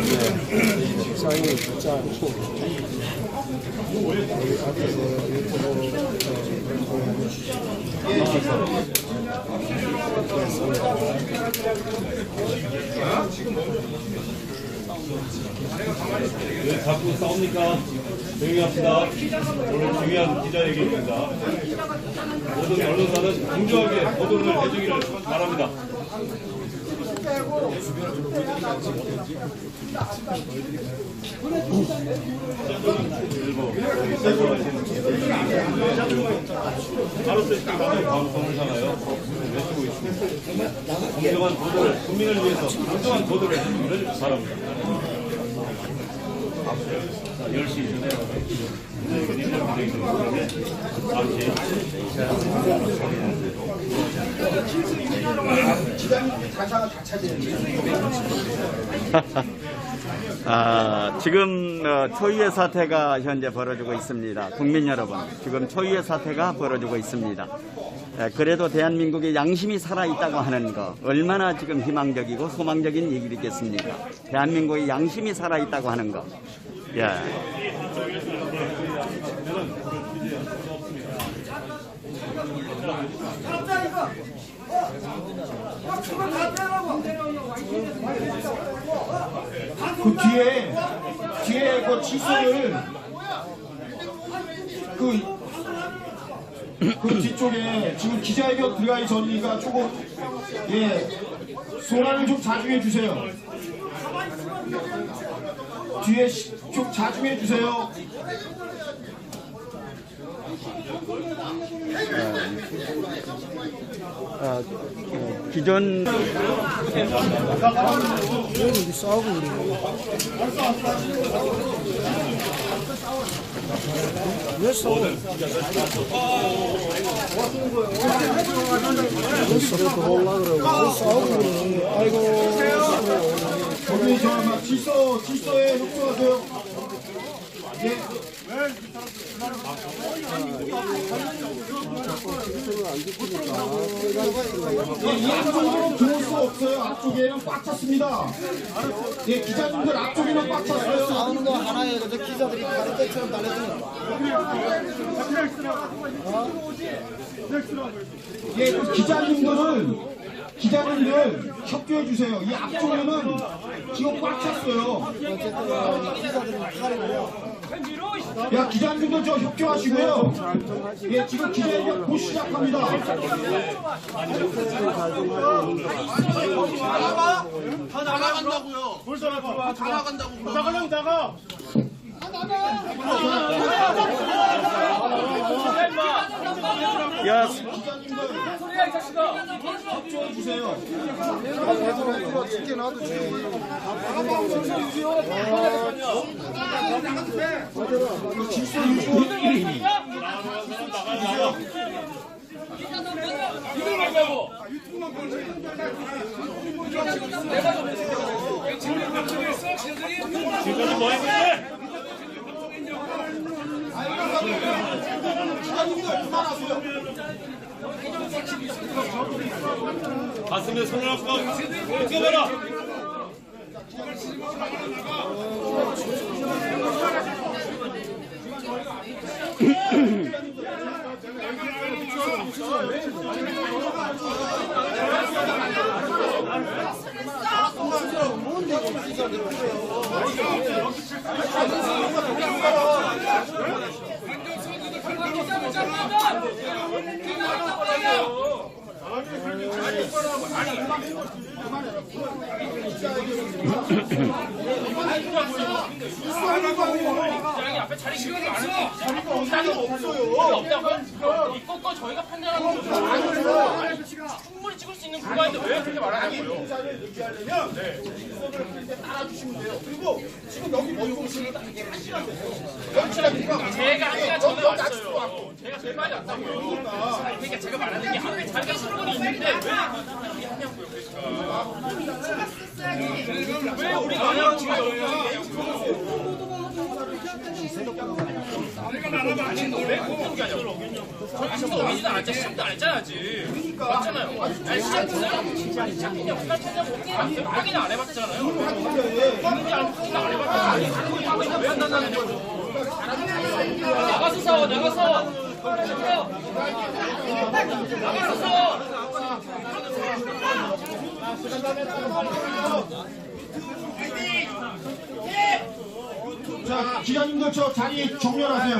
상이 진짜 않고 여기 앞에서 왜 자꾸 싸웁니까? 조용히 합시다. 오늘 중요한 기자회견입니다. 모든 언론사는 공정하게 보도를 해주기를 바랍니다. 바로 쓸 방송을 하나요? 외치고 있습니다. 공정한 보도를, 국민을 위해서 공정한 보도를 해주기를 바랍니다. 10시 전에 지금 초유의 사태가 현재 벌어지고 있습니다. 국민 여러분, 지금 초유의 사태가 벌어지고 있습니다. 그래도 대한민국의 양심이 살아있다고 하는 거 얼마나 지금 희망적이고 소망적인 얘기겠습니까? 대한민국의 양심이 살아있다고 하는 거. 예. 그 뒤에 그 지수를 그 뒤쪽에 지금 기자회견 들어가기 전이니까 조금 소란을 좀 자중해 주세요. 뒤에 좀 자중해 주세요. 기존 여기 싸우고 그러네. 왜 싸워? 왜 서로 올라 그러고 왜 싸우고 그러네. 아이고. 거기 저 질서에 협조하세요. 예. 이 안쪽으로 들어올 수 없어요. 앞쪽에는 꽉 찼습니다. 예, 기자분들 앞쪽에는 꽉 찼어요. 싸우는 거 하나에 저 기자들이 다른 때처럼 달려드는 예, 그 기자님들 협조해 주세요. 이 앞쪽에는 지금 꽉 찼어요. 야, 기자님들 저 협조하시고요. 예, 지금 기자회견 곧 시작합니다. 다 나간다고요. 벌써 다 나간다고. 나가려고 나가. 야, 협조해 주세요. 지켜놔도 질서 유지. 이걸 말고. 내가 좀 해주세요. 지금 방송에서 지금까지 뭐 했는데? 가슴에 손을 얹고 뛰어봐라. 앞에 자리 시간이 많은데 자리가 없어요. 이거 저희가 판단하는 거죠. 충분히 찍을 수 있는 공간인데 왜 그렇게 말하는 거예요? 따라주시면 돼요. 그리고 지금 여기 먼저 오시는 딱 이게 1시간 됐어요. 제가 아니라 전에 왔어요. 제가 제일 많이 왔다고요. 그러니까 제가 말하는 게 앞에 자리가 충분히 있는데 왜 하냐고요. 왜 우리가 안 하고 지금 왜 그런 게 아니야? 아직도 오기지도 않았잖아. 시작도 안 했잖아 아직. 맞잖아요. 아니 시작했냐 확인을 안 해봤잖아요. 있는지 안 해봤잖아요. 왜 안 난다는 거죠? 나가서 싸워 나가서. 나가서 싸워. 자, 기자님들 저 자리 정렬하세요.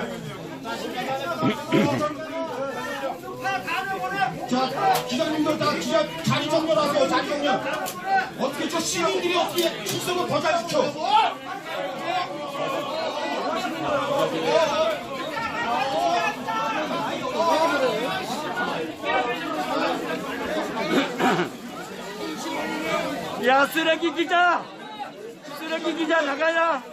자, 기자님들 다 자리 정렬하세요. 자리 정렬. 어떻게 저 시민들이 어떻게 질서를 더 잘 지켜? 야, 쓰레기 기자! 쓰레기 기자 나가야!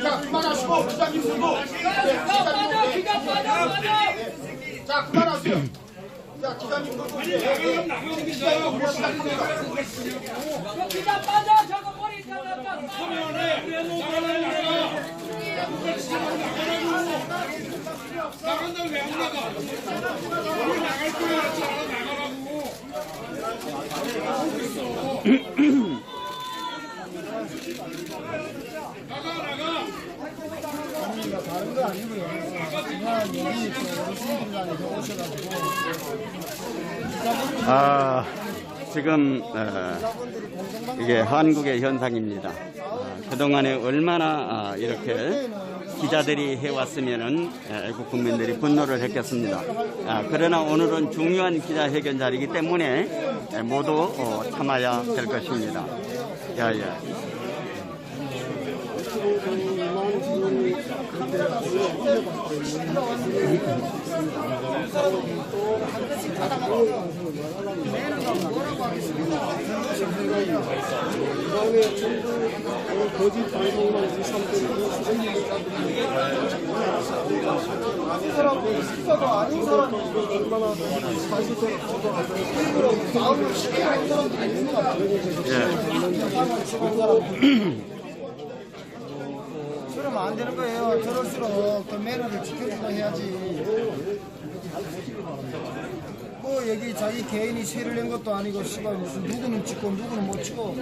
자, 그만하시고 기자님들도. 자, 그만하세요. 자, 기자님들도 기자님들 뭐 시작입니까? 기자 빠져 저거 머리 잘랐다. 나간다고 왜안 나가? 우리 나갈 거야. 나가라고. 다른 거 아니고요. 그냥 여기 어르신들이 오셔가지고 지금 이게 한국의 현상입니다. 그동안에 얼마나 이렇게 기자들이 해왔으면은 애국 국민들이 분노를 했겠습니다. 그러나 오늘은 중요한 기자회견 자리이기 때문에 모두 참아야 될 것입니다. 거짓 방송만 이 사람들이 스타도 아닌 사람이 얼마나 사실대로 저도 마음을 쉽게 하는 사람들이 있는 것 같아요. 그러면 안 되는 거예요. 저럴수록 그 매너를 지켜주고 해야지. 뭐 여기 자기 개인이 세를 낸 것도 아니고 씨발 무슨 누구는 찍고 누구는 못 찍고.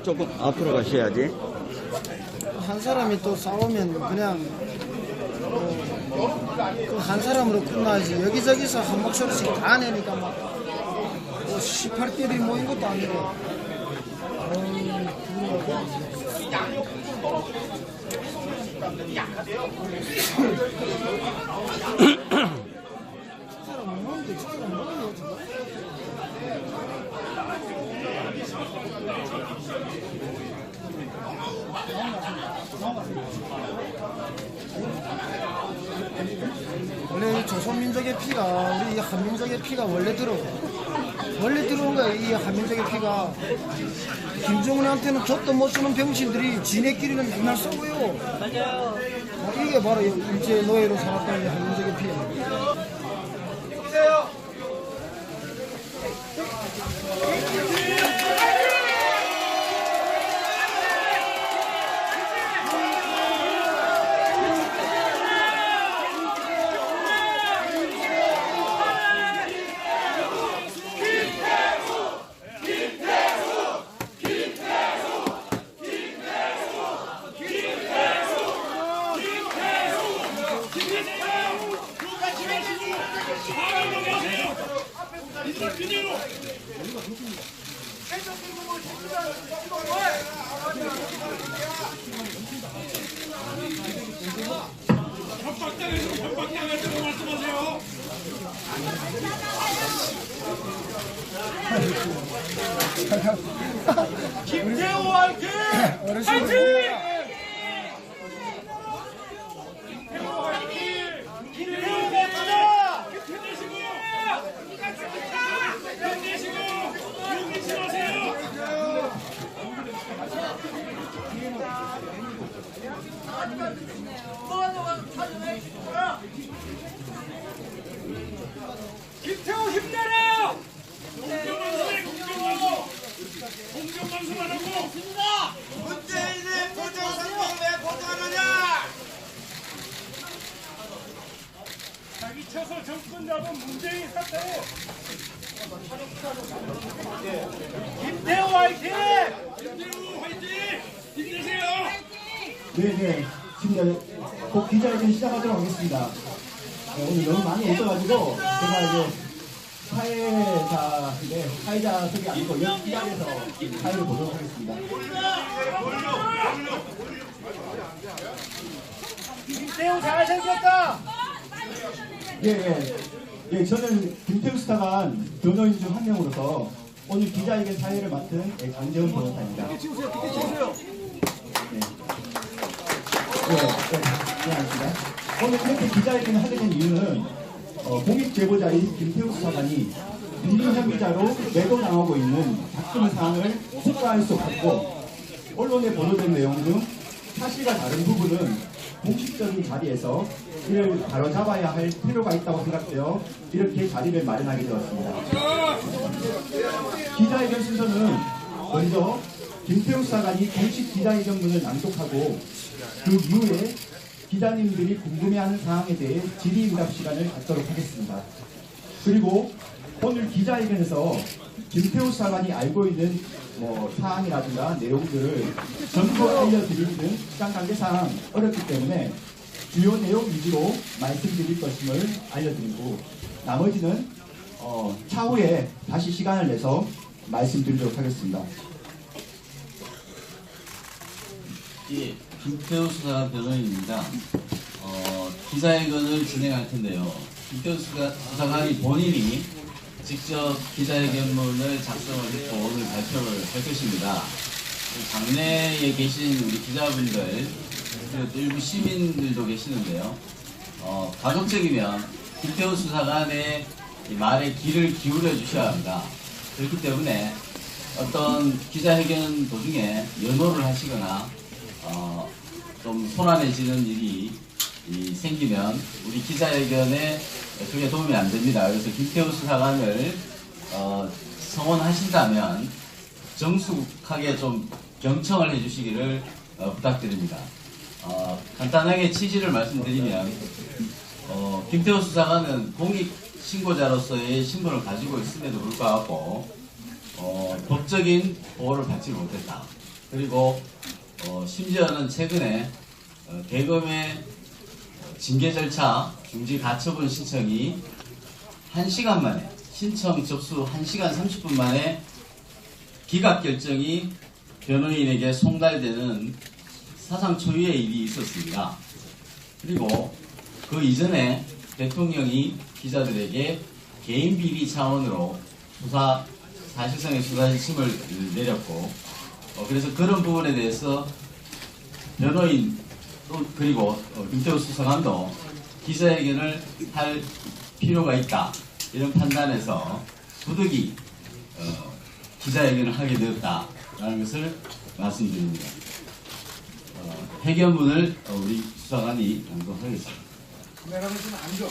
조금 앞으로 가셔야지. 한 사람이 또 싸우면 그냥 그 한 사람으로 끝나야지. 여기저기서 한 목소리씩 다 내니까 뭐 18개들이 모인 것도 아니고. 원래 이 조선민족의 피가 우리 이 한민족의 피가 원래 들어온 거야. 이 한민족의 피가. 김정은한테는 젖도 못 주는 병신들이 지네끼리는 맨날 쏘고요. 맞아요. 이게 바로 일제 노예로 살았던 이 한민족의 피예요. 사람 김태호 화이팅! 어르신 김태호 멋지다! 힘내시고! 힘내시고! 용기 실으세요! 김태호 힘내라! 공정방송해 공정방송! 공정방송 안 하고! 문재인의 보정선거 왜 보정하느냐? 자기 쳐서 정권 잡은 문재인 사태! 김태호 화이팅! 김태호 화이팅! 힘내세요! 네네. 지금 곧 기자회견 시작하도록 하겠습니다. 오늘 너무 많이 오셔가지고 제가 이제 사회자 속이 아니고 이 자리에서 사회를 보도록 하겠습니다. 김태호 잘생겼다! 예, 저는 김태우 수사관 변호인 중 한 명으로서 오늘 기자회견 사회를 맡은 강재훈 변호사입니다. 안녕하십니까. 오늘 이렇게 기자회견을 하게 된 이유는 공익 제보자인 김태우 수사관이 비리 혐의자로 매도당하고 있는 작은 사항을 속과할 수 없고 언론에 보도된 내용 중 사실과 다른 부분은 공식적인 자리에서 이를 바로잡아야 할 필요가 있다고 생각되어 이렇게 자리를 마련하게 되었습니다. 기자회견 순서는 먼저 김태우 수사관이 공식 기자회견문을 낭독하고 그 이후에 기자님들이 궁금해하는 사항에 대해 질의응답 시간을 갖도록 하겠습니다. 그리고 오늘 기자회견에서 김태우 수사관이 알고 있는 사항이라든가 내용들을 전부 알려드리기는 시간 관계상 어렵기 때문에 주요 내용 위주로 말씀드릴 것임을 알려드리고 나머지는 차후에 다시 시간을 내서 말씀드리도록 하겠습니다. 예, 김태우 수사관 변호인입니다. 기자회견을 진행할 텐데요. 김태우 수사관이 본인이 직접 기자회견문을 작성을 했고 오늘 발표를 할 것입니다. 장내에 계신 우리 기자분들, 그리고 또 일부 시민들도 계시는데요. 가급적이면 김태우 수사관의 말에 귀를 기울여 주셔야 합니다. 그렇기 때문에 어떤 기자회견 도중에 연호를 하시거나 좀 소란해지는 일이 생기면 우리 기자회견에 그게 도움이 안 됩니다. 그래서 김태우 수사관을 성원하신다면 정숙하게 좀 경청을 해주시기를 부탁드립니다. 간단하게 취지를 말씀드리면 김태우 수사관은 공익신고자로서의 신분을 가지고 있음에도 불구하고 법적인 보호를 받지 못했다. 그리고 심지어는 최근에 대검의 징계 절차 중지 가처분 신청이 1시간 만에 신청 접수 1시간 30분 만에 기각 결정이 변호인에게 송달되는 사상 초유의 일이 있었습니다. 그리고 그 이전에 대통령이 기자들에게 개인 비리 차원으로 사실상의 수사 지침을 내렸고 그래서 그런 부분에 대해서 변호인 그리고 김태우 수사관도 기자회견을 할 필요가 있다 이런 판단에서 부득이 기자회견을 하게 되었다라는 것을 말씀드립니다. 회견문을 우리 수사관이 낭독하겠습니다. 카메라는 좀 앉아.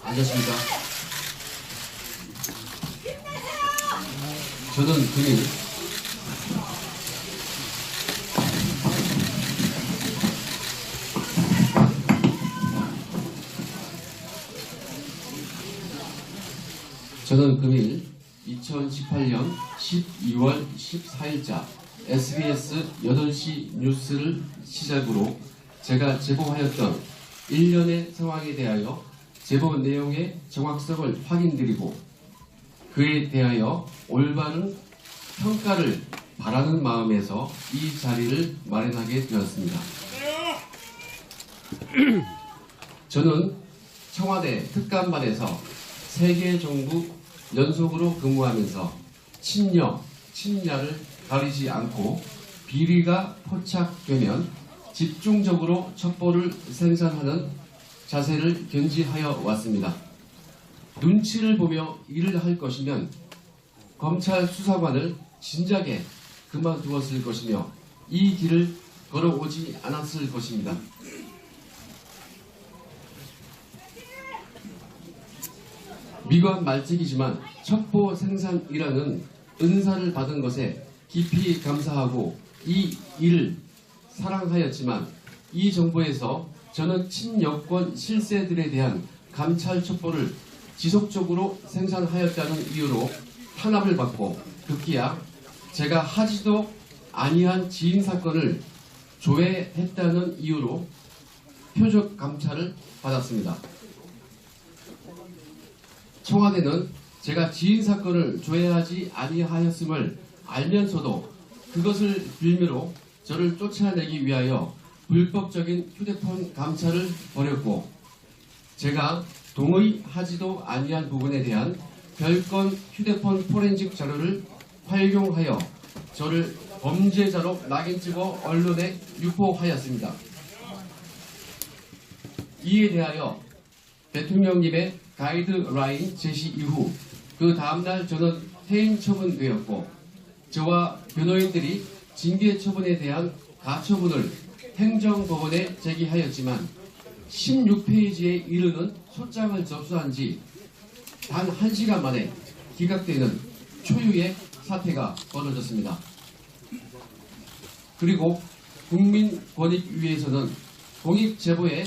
앉았습니까? 저는 그게 저는 금일 2018년 12월 14일자 SBS 8시 뉴스를 시작으로 제가 제보하였던 일련의 상황에 대하여 제보 내용의 정확성을 확인드리고 그에 대하여 올바른 평가를 바라는 마음에서 이 자리를 마련하게 되었습니다. 저는 청와대 특감반에서 세계 정부 연속으로 근무하면서 친여, 친야를 가리지 않고 비리가 포착되면 집중적으로 첩보를 생산하는 자세를 견지하여 왔습니다. 눈치를 보며 일을 할 것이면 검찰 수사관을 진작에 그만두었을 것이며 이 길을 걸어오지 않았을 것입니다. 미관 말직이지만 첩보 생산이라는 은사를 받은 것에 깊이 감사하고 이 일을 사랑하였지만 이 정부에서 저는 친여권 실세들에 대한 감찰 첩보를 지속적으로 생산하였다는 이유로 탄압을 받고 급기야 제가 하지도 아니한 지인 사건을 조회했다는 이유로 표적 감찰을 받았습니다. 청와대는 제가 지인 사건을 조회하지 아니하였음을 알면서도 그것을 빌미로 저를 쫓아내기 위하여 불법적인 휴대폰 감찰을 벌였고 제가 동의하지도 아니한 부분에 대한 별건 휴대폰 포렌식 자료를 활용하여 저를 범죄자로 낙인 찍어 언론에 유포하였습니다. 이에 대하여 대통령님의 가이드라인 제시 이후 그 다음날 저는 해임 처분되었고 저와 변호인들이 징계 처분에 대한 가처분을 행정법원에 제기하였지만 16페이지에 이르는 소장을 접수한 지 단 1시간 만에 기각되는 초유의 사태가 벌어졌습니다. 그리고 국민권익위에서는 공익제보에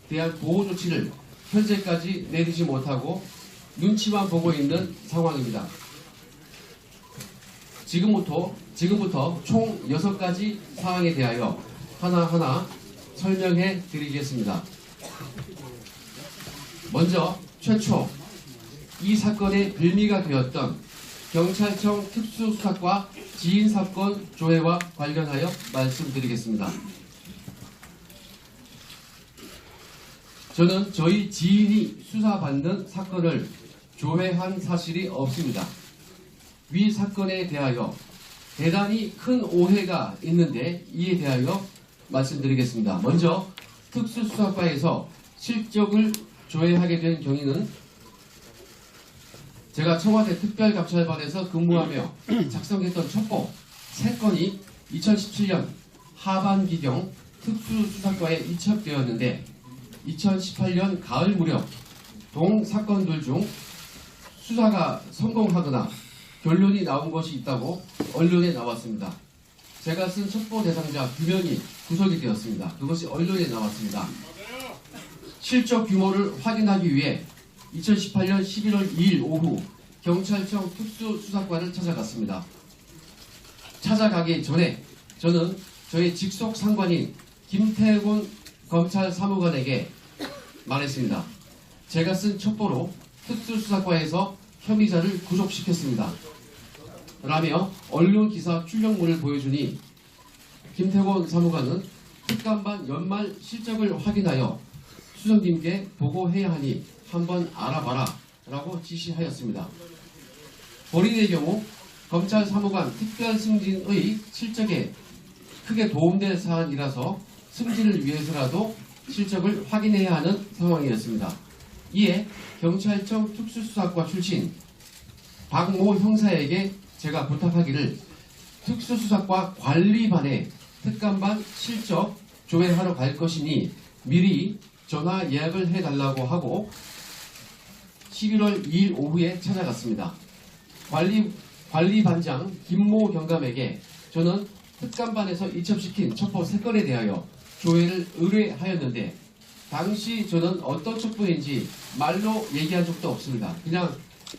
대한 보호조치를 현재까지 내리지 못하고 눈치만 보고 있는 상황입니다. 지금부터 총 6가지 사항에 대하여 하나하나 설명해 드리겠습니다. 먼저 최초 이 사건의 빌미가 되었던 경찰청 특수수사과 지인사건 조회와 관련하여 말씀드리겠습니다. 저는 저희 지인이 수사받는 사건을 조회한 사실이 없습니다. 위 사건에 대하여 대단히 큰 오해가 있는데 이에 대하여 말씀드리겠습니다. 먼저 특수수사과에서 실적을 조회하게 된 경위는 제가 청와대 특별감찰반에서 근무하며 작성했던 첩보 3건이 2017년 하반기경 특수수사과에 이첩되었는데 2018년 가을 무렵 동 사건들 중 수사가 성공하거나 결론이 나온 것이 있다고 언론에 나왔습니다. 제가 쓴 첩보 대상자 2명이 구속이 되었습니다. 그것이 언론에 나왔습니다. 실적 규모를 확인하기 위해 2018년 11월 2일 오후 경찰청 특수수사과를 찾아갔습니다. 찾아가기 전에 저는 저의 직속 상관인 김태곤 검찰사무관에게 말했습니다. 제가 쓴 첩보로 특수수사과에서 혐의자를 구속시켰습니다. 라며 언론 기사 출력물을 보여주니 김태곤 사무관은 특감반 연말 실적을 확인하여 수석님께 보고해야 하니 한번 알아봐라 라고 지시하였습니다. 본인의 경우 검찰 사무관 특별 승진의 실적에 크게 도움될 사안이라서 승진을 위해서라도 실적을 확인해야 하는 상황이었습니다. 이에 경찰청 특수수사과 출신 박모 형사에게 제가 부탁하기를 특수수사과 관리반에 특감반 실적 조회하러 갈 것이니 미리 전화 예약을 해달라고 하고 11월 2일 오후에 찾아갔습니다. 관리반장 김모 경감에게 저는 특감반에서 이첩시킨 첩보 3건에 대하여 조회를 의뢰하였는데 당시 저는 어떤 첩보인지 말로 얘기한 적도 없습니다. 그냥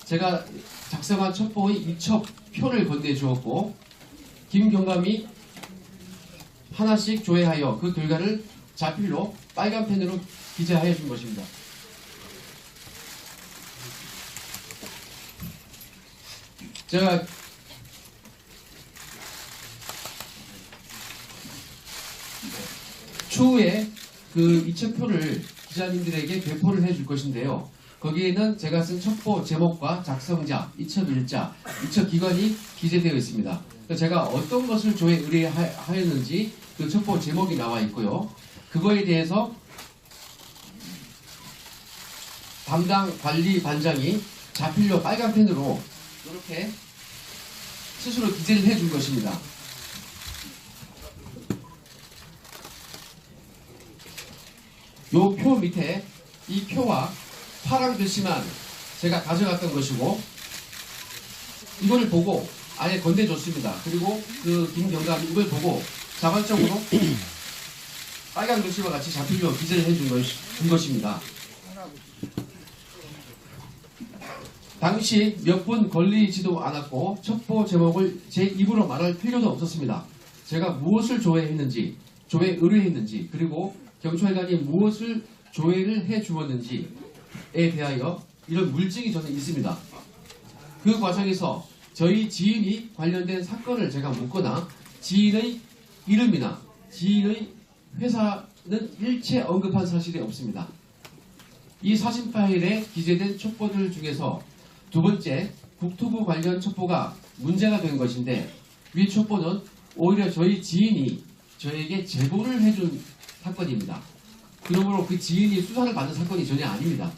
제가 작성한 첩보의 이첩표를 건네주었고 김 경감이 하나씩 조회하여 그 결과를 자필로 빨간 펜으로 기재하여 준 것입니다. 제가 추후에 그 이첩표를 기자님들에게 배포를 해줄 것인데요. 거기에는 제가 쓴 첩보 제목과 작성자, 이첩일자, 이첩기관이 기재되어 있습니다. 제가 어떤 것을 조회 의뢰하였는지 그 첩보 제목이 나와 있고요. 그거에 대해서 담당 관리 반장이 자필로 빨간 펜으로 이렇게 스스로 기재를 해준 것입니다. 요 표 밑에 이 표와 파랑 글씨만 제가 가져갔던 것이고 이걸 보고 아예 건네줬습니다. 그리고 그 김경감이 이걸 보고 자발적으로 빨간 글씨와 같이 자필로 기재를 해준 것입니다. 당시 몇 분 걸리지도 않았고 첩보 제목을 제 입으로 말할 필요도 없었습니다. 제가 무엇을 조회했는지, 조회 의뢰했는지, 그리고 경찰관이 무엇을 조회를 해주었는지에 대하여 이런 물증이 저는 있습니다. 그 과정에서 저희 지인이 관련된 사건을 제가 묻거나 지인의 이름이나 지인의 회사는 일체 언급한 사실이 없습니다. 이 사진 파일에 기재된 첩보들 중에서 두 번째, 국토부 관련 첩보가 문제가 된 것인데 위 첩보는 오히려 저희 지인이 저에게 제보를 해준 사건입니다. 그러므로 그 지인이 수사를 받은 사건이 전혀 아닙니다.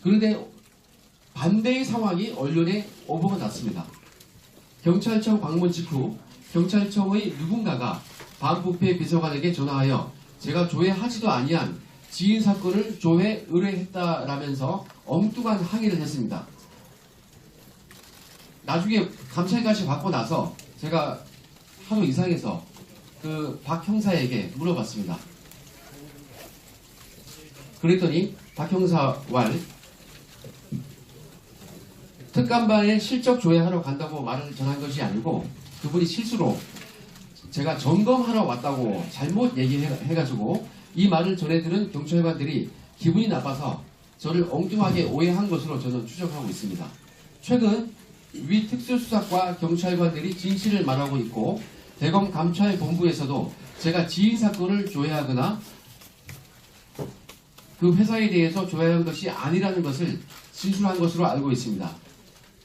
그런데 반대의 상황이 언론에 오보가 났습니다. 경찰청 방문 직후 경찰청의 누군가가 반부패 비서관에게 전화하여 제가 조회하지도 아니한 지인 사건을 조회 의뢰했다라면서 엉뚱한 항의를 했습니다. 나중에 감찰까지 받고 나서 제가 하도 이상해서 그 박 형사에게 물어봤습니다. 그랬더니 박 형사 왈 특감반에 실적 조회하러 간다고 말을 전한 것이 아니고 그분이 실수로 제가 점검하러 왔다고 잘못 얘기해가지고 이 말을 전해들은 경찰관들이 기분이 나빠서 저를 엉뚱하게 오해한 것으로 저는 추정하고 있습니다. 최근 위 특수수사과 경찰관들이 진실을 말하고 있고 대검 감찰본부에서도 제가 지인 사건을 조회하거나 그 회사에 대해서 조회한 것이 아니라는 것을 진술한 것으로 알고 있습니다.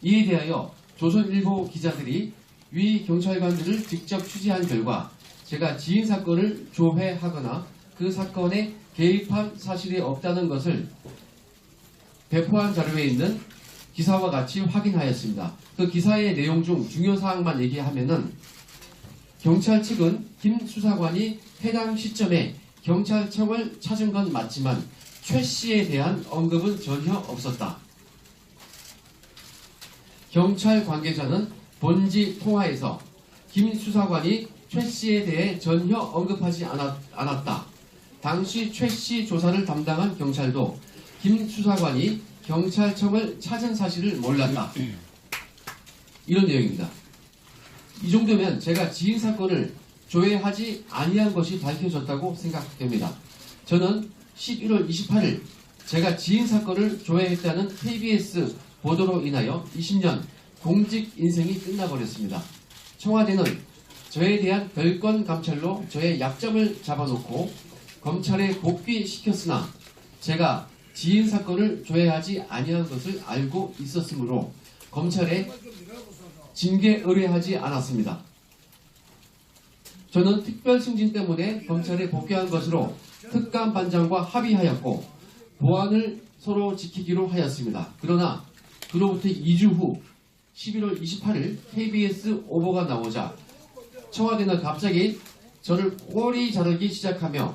이에 대하여 조선일보 기자들이 위 경찰관들을 직접 취재한 결과 제가 지인 사건을 조회하거나 그 사건에 개입한 사실이 없다는 것을 배포한 자료에 있는 기사와 같이 확인하였습니다. 그 기사의 내용 중 중요 사항만 얘기하면은 경찰 측은 김 수사관이 해당 시점에 경찰청을 찾은 건 맞지만 최 씨에 대한 언급은 전혀 없었다. 경찰 관계자는 본지 통화에서 김 수사관이 최 씨에 대해 전혀 언급하지 않았다. 당시 최 씨 조사를 담당한 경찰도 김 수사관이 경찰청을 찾은 사실을 몰랐다. 이런 내용입니다. 이 정도면 제가 지인 사건을 조회하지 아니한 것이 밝혀졌다고 생각됩니다. 저는 11월 28일 제가 지인 사건을 조회했다는 KBS 보도로 인하여 20년 공직 인생이 끝나버렸습니다. 청와대는 저에 대한 별건 감찰로 저의 약점을 잡아놓고 검찰에 복귀시켰으나 제가 지인 사건을 조회하지 아니한 것을 알고 있었으므로 검찰에 징계 의뢰하지 않았습니다. 저는 특별 승진 때문에 검찰에 복귀한 것으로 특감 반장과 합의하였고 보안을 서로 지키기로 하였습니다. 그러나 그로부터 2주 후 11월 28일 KBS 오보가 나오자 청와대는 갑자기 저를 꼬리 자르기 시작하며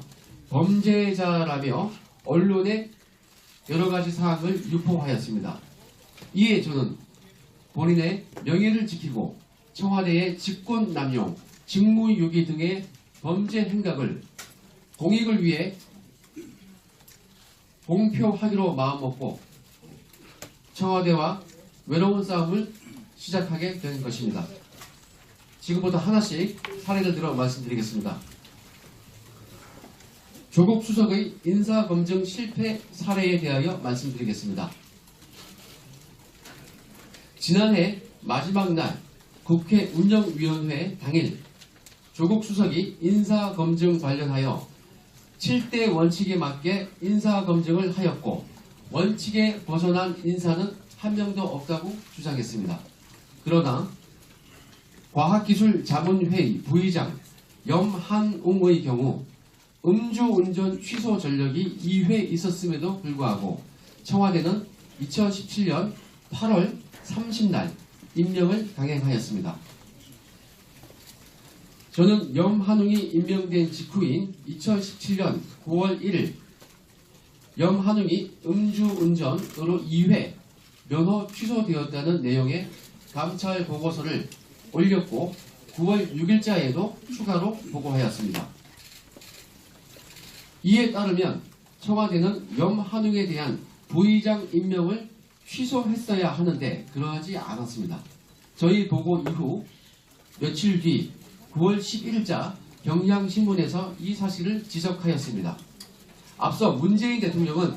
범죄자라며 언론에 여러가지 사항을 유포하였습니다. 이에 저는 본인의 명예를 지키고 청와대의 직권남용, 직무유기 등의 범죄 행각을 공익을 위해 공표하기로 마음먹고 청와대와 외로운 싸움을 시작하게 된 것입니다. 지금부터 하나씩 사례를 들어 말씀드리겠습니다. 조국 수석의 인사검증 실패 사례에 대하여 말씀드리겠습니다. 지난해 마지막 날 국회 운영위원회 당일 조국 수석이 인사검증 관련하여 7대 원칙에 맞게 인사검증을 하였고 원칙에 벗어난 인사는 한 명도 없다고 주장했습니다. 그러나 과학기술자문회의 부의장 염한웅의 경우 음주운전 취소 전력이 2회 있었음에도 불구하고 청와대는 2017년 8월 30날 임명을 강행하였습니다. 저는 염한웅이 임명된 직후인 2017년 9월 1일 염한웅이 음주운전으로 2회 면허 취소되었다는 내용의 감찰 보고서를 올렸고 9월 6일자에도 추가로 보고하였습니다. 이에 따르면 청와대는 염한웅에 대한 부의장 임명을 취소했어야 하는데 그러하지 않았습니다. 저희 보고 이후 며칠 뒤 9월 11일자 경향신문에서 이 사실을 지적하였습니다. 앞서 문재인 대통령은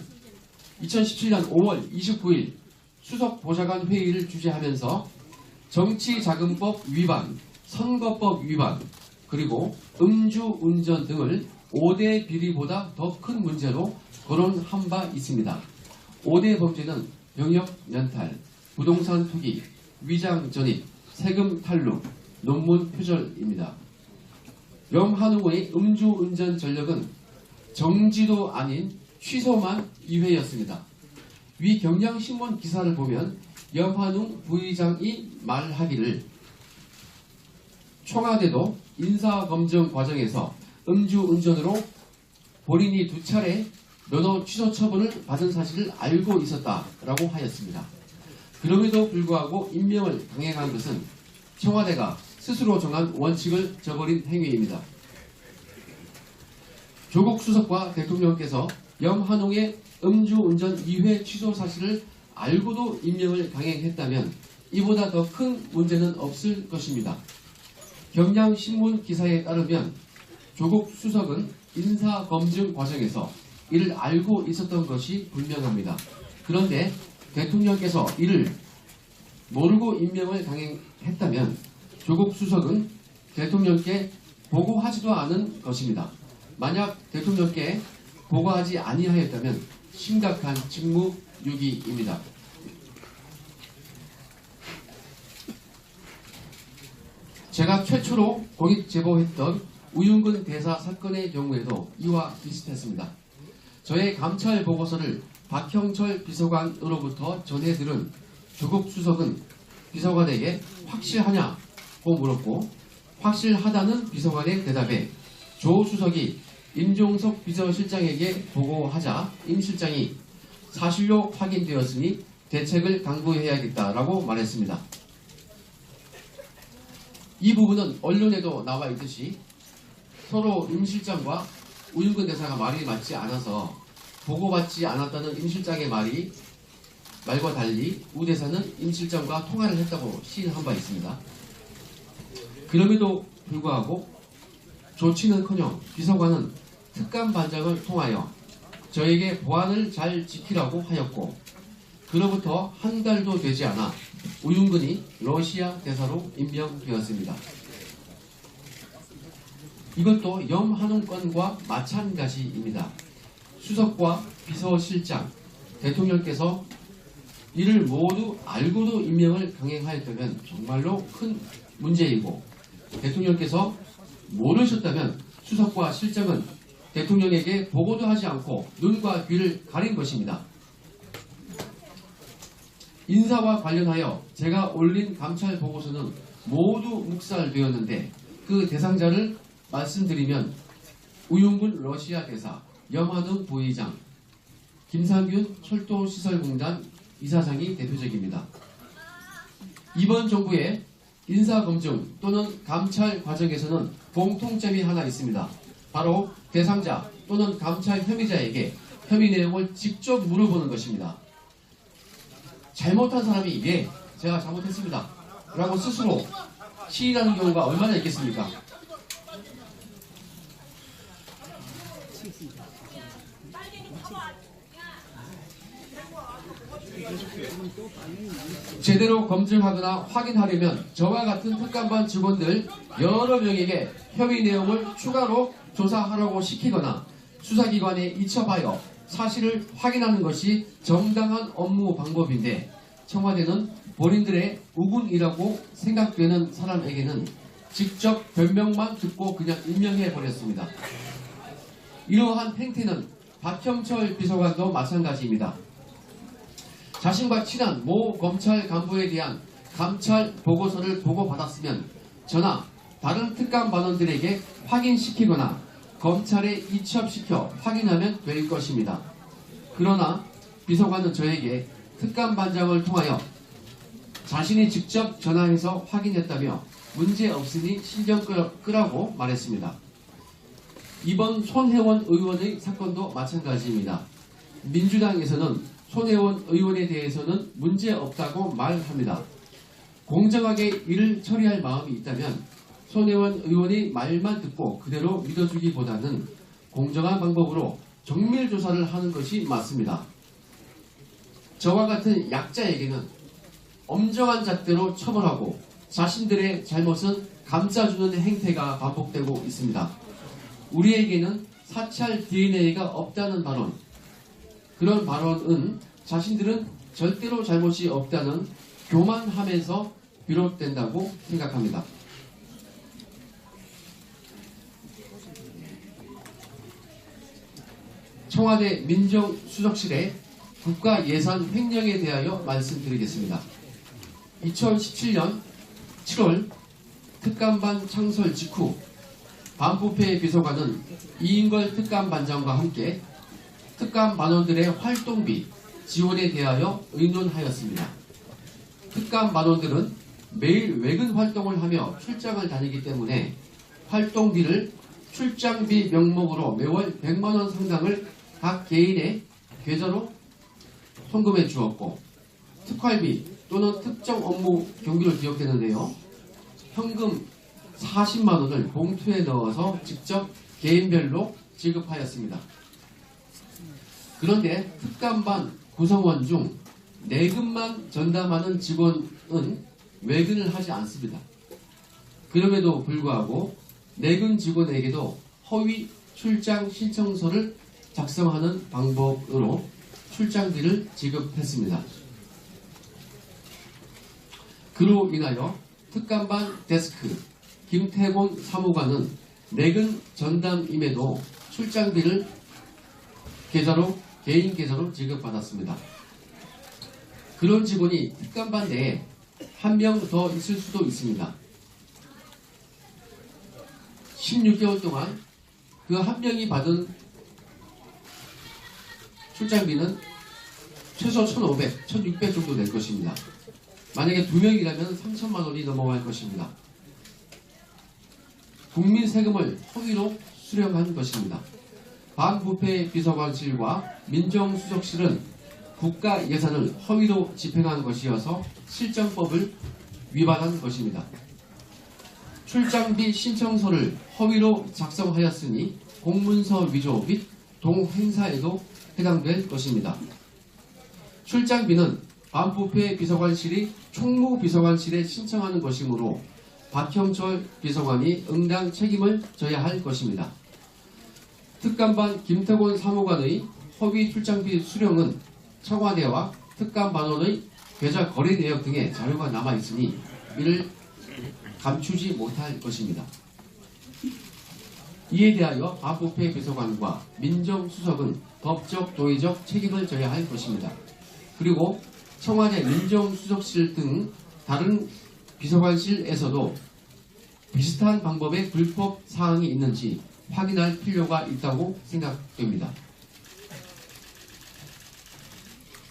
2017년 5월 29일 수석보좌관 회의를 주재하면서 정치자금법 위반, 선거법 위반, 그리고 음주운전 등을 5대 비리보다 더 큰 문제로 거론한 바 있습니다. 5대 범죄는 병역 면탈, 부동산 투기, 위장 전입, 세금 탈루, 논문 표절입니다. 염한웅의 음주운전 전력은 정지도 아닌 취소만 2회였습니다. 위 경향신문 기사를 보면 염한웅 부의장이 말하기를 청와대도 인사검증 과정에서 음주운전으로 본인이 2차례 면허 취소 처분을 받은 사실을 알고 있었다라고 하였습니다. 그럼에도 불구하고 임명을 강행한 것은 청와대가 스스로 정한 원칙을 저버린 행위입니다. 조국 수석과 대통령께서 염한웅의 음주운전 2회 취소 사실을 알고도 임명을 강행했다면 이보다 더 큰 문제는 없을 것입니다. 경향신문 기사에 따르면 조국 수석은 인사검증 과정에서 이를 알고 있었던 것이 분명합니다. 그런데 대통령께서 이를 모르고 임명을 강행했다면 조국 수석은 대통령께 보고하지도 않은 것입니다. 만약 대통령께 보고하지 아니하였다면 심각한 직무유기입니다. 제가 최초로 공익 제보했던 우윤근 대사 사건의 경우에도 이와 비슷했습니다. 저의 감찰 보고서를 박형철 비서관으로부터 전해들은 조국 수석은 비서관에게 확실하냐고 물었고 확실하다는 비서관의 대답에 조 수석이 임종석 비서실장에게 보고하자 임 실장이 사실로 확인되었으니 대책을 당부해야겠다라고 말했습니다. 이 부분은 언론에도 나와 있듯이 서로 임 실장과 우윤근 대사가 말이 맞지 않아서 보고받지 않았다는 임 실장의 말과 달리 우 대사는 임 실장과 통화를 했다고 시인한 바 있습니다. 그럼에도 불구하고 조치는커녕 비서관은 특감반장을 통하여 저에게 보안을 잘 지키라고 하였고 그로부터 한 달도 되지 않아 우윤근이 러시아 대사로 임명되었습니다. 이것도 염한웅 건과 마찬가지입니다. 수석과 비서실장, 대통령께서 이를 모두 알고도 임명을 강행하였다면 정말로 큰 문제이고 대통령께서 모르셨다면 수석과 실장은 대통령에게 보고도 하지 않고 눈과 귀를 가린 것입니다. 인사와 관련하여 제가 올린 감찰 보고서는 모두 묵살되었는데 그 대상자를 말씀드리면 우윤근 러시아 대사, 염한웅 부의장, 김상균 철도시설공단 이사장이 대표적입니다. 이번 정부의 인사검증 또는 감찰 과정에서는 공통점이 하나 있습니다. 바로 대상자 또는 감찰 혐의자에게 혐의 내용을 직접 물어보는 것입니다. 잘못한 사람이 예, 제가 잘못했습니다 라고 스스로 시인하는 경우가 얼마나 있겠습니까? 제대로 검증하거나 확인하려면 저와 같은 특감반 직원들 여러 명에게 혐의 내용을 추가로 조사하라고 시키거나 수사기관에 이첩하여 사실을 확인하는 것이 정당한 업무 방법인데 청와대는 본인들의 우군이라고 생각되는 사람에게는 직접 변명만 듣고 그냥 임명해버렸습니다. 이러한 행태는 박형철 비서관도 마찬가지입니다. 자신과 친한 모 검찰 간부에 대한 감찰 보고서를 보고받았으면 저나 다른 특감 반원들에게 확인시키거나 검찰에 이첩시켜 확인하면 될 것입니다. 그러나 비서관은 저에게 특감반장을 통하여 자신이 직접 전화해서 확인했다며 문제없으니 신경 끄라고 말했습니다. 이번 손혜원 의원의 사건도 마찬가지입니다. 민주당에서는 손혜원 의원에 대해서는 문제없다고 말합니다. 공정하게 일을 처리할 마음이 있다면 손혜원 의원의 말만 듣고 그대로 믿어주기보다는 공정한 방법으로 정밀조사를 하는 것이 맞습니다. 저와 같은 약자에게는 엄정한 잣대로 처벌하고 자신들의 잘못은 감싸주는 행태가 반복되고 있습니다. 우리에게는 사찰 DNA가 없다는 발언, 그런 발언은 자신들은 절대로 잘못이 없다는 교만함에서 비롯된다고 생각합니다. 청와대 민정수석실의 국가예산 횡령에 대하여 말씀드리겠습니다. 2017년 7월 특감반 창설 직후 반부패 비서관은 이인걸 특감반장과 함께 특감반원들의 활동비 지원에 대하여 의논하였습니다. 특감반원들은 매일 외근 활동을 하며 출장을 다니기 때문에 활동비를 출장비 명목으로 매월 100만원 상당을 각 개인의 계좌로 송금해 주었고 특활비 또는 특정 업무 경비를 기억했는데요. 현금 40만원을 봉투에 넣어서 직접 개인별로 지급하였습니다. 그런데 특감반 구성원 중 내근만 전담하는 직원은 외근을 하지 않습니다. 그럼에도 불구하고 내근 직원에게도 허위 출장 신청서를 작성하는 방법으로 출장비를 지급했습니다. 그로 인하여 특감반 데스크 김태곤 사무관은 내근 전담임에도 출장비를 개인 계좌로 지급받았습니다. 그런 직원이 특감반 내에 한 명 더 있을 수도 있습니다. 16개월 동안 그 한 명이 받은 출장비는 최소 1,500, 1,600 정도 될 것입니다. 만약에 2명이라면 3천만 원이 넘어갈 것입니다. 국민 세금을 허위로 수령한 것입니다. 반부패 비서관실과 민정수석실은 국가 예산을 허위로 집행한 것이어서 실정법을 위반한 것입니다. 출장비 신청서를 허위로 작성하였으니 공문서 위조 및 동행사에도 해당될 것입니다. 출장비는 반부패 비서관실이 총무비서관실에 신청하는 것이므로 박형철 비서관이 응당 책임을 져야 할 것입니다. 특감반 김태곤 사무관의 허위 출장비 수령은 청와대와 특감반원의 계좌 거래 내역 등의 자료가 남아있으니 이를 감추지 못할 것입니다. 이에 대하여 반부패 비서관과 민정수석은 법적 도의적 책임을 져야 할 것입니다. 그리고 청와대 민정수석실 등 다른 비서관실에서도 비슷한 방법의 불법 사항이 있는지 확인할 필요가 있다고 생각됩니다.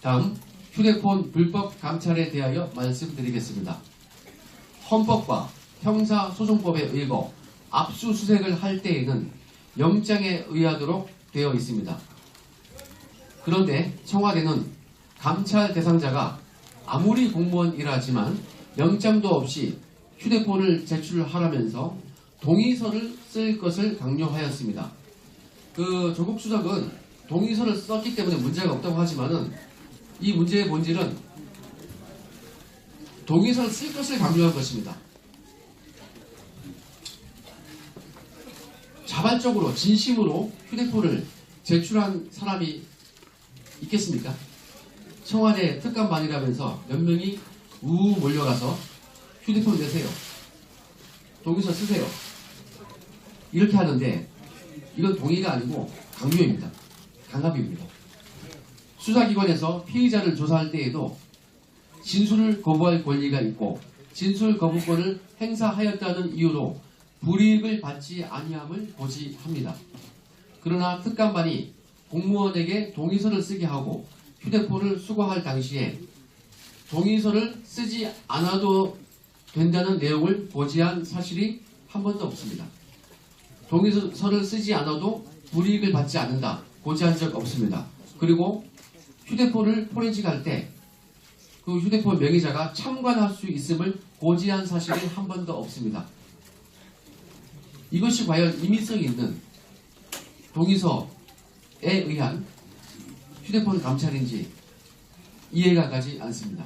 다음 휴대폰 불법 감찰에 대하여 말씀드리겠습니다. 헌법과 형사소송법에 의거 압수수색을 할 때에는 영장에 의하도록 되어 있습니다. 그런데 청와대는 감찰 대상자가 아무리 공무원이라지만 영장도 없이 휴대폰을 제출하라면서 동의서를 쓸 것을 강요하였습니다. 조국 수석은 동의서를 썼기 때문에 문제가 없다고 하지만은 이 문제의 본질은 동의서를 쓸 것을 강요한 것입니다. 자발적으로 진심으로 휴대폰을 제출한 사람이 있겠습니까? 청와대 특감반이라면서 몇 명이 우 몰려가서 휴대폰 내세요. 동의서 쓰세요. 이렇게 하는데 이건 동의가 아니고 강요입니다. 강압입니다. 수사기관에서 피의자를 조사할 때에도 진술을 거부할 권리가 있고 진술 거부권을 행사하였다는 이유로 불이익을 받지 아니함을 고지합니다. 그러나 특감반이 공무원에게 동의서를 쓰게 하고 휴대폰을 수거할 당시에 동의서를 쓰지 않아도 된다는 내용을 고지한 사실이 한 번도 없습니다. 동의서를 쓰지 않아도 불이익을 받지 않는다. 고지한 적 없습니다. 그리고 휴대폰을 포렌식할 때 그 휴대폰 명의자가 참관할 수 있음을 고지한 사실이 한 번도 없습니다. 이것이 과연 임의성이 있는 동의서에 의한 휴대폰 감찰인지 이해가 가지 않습니다.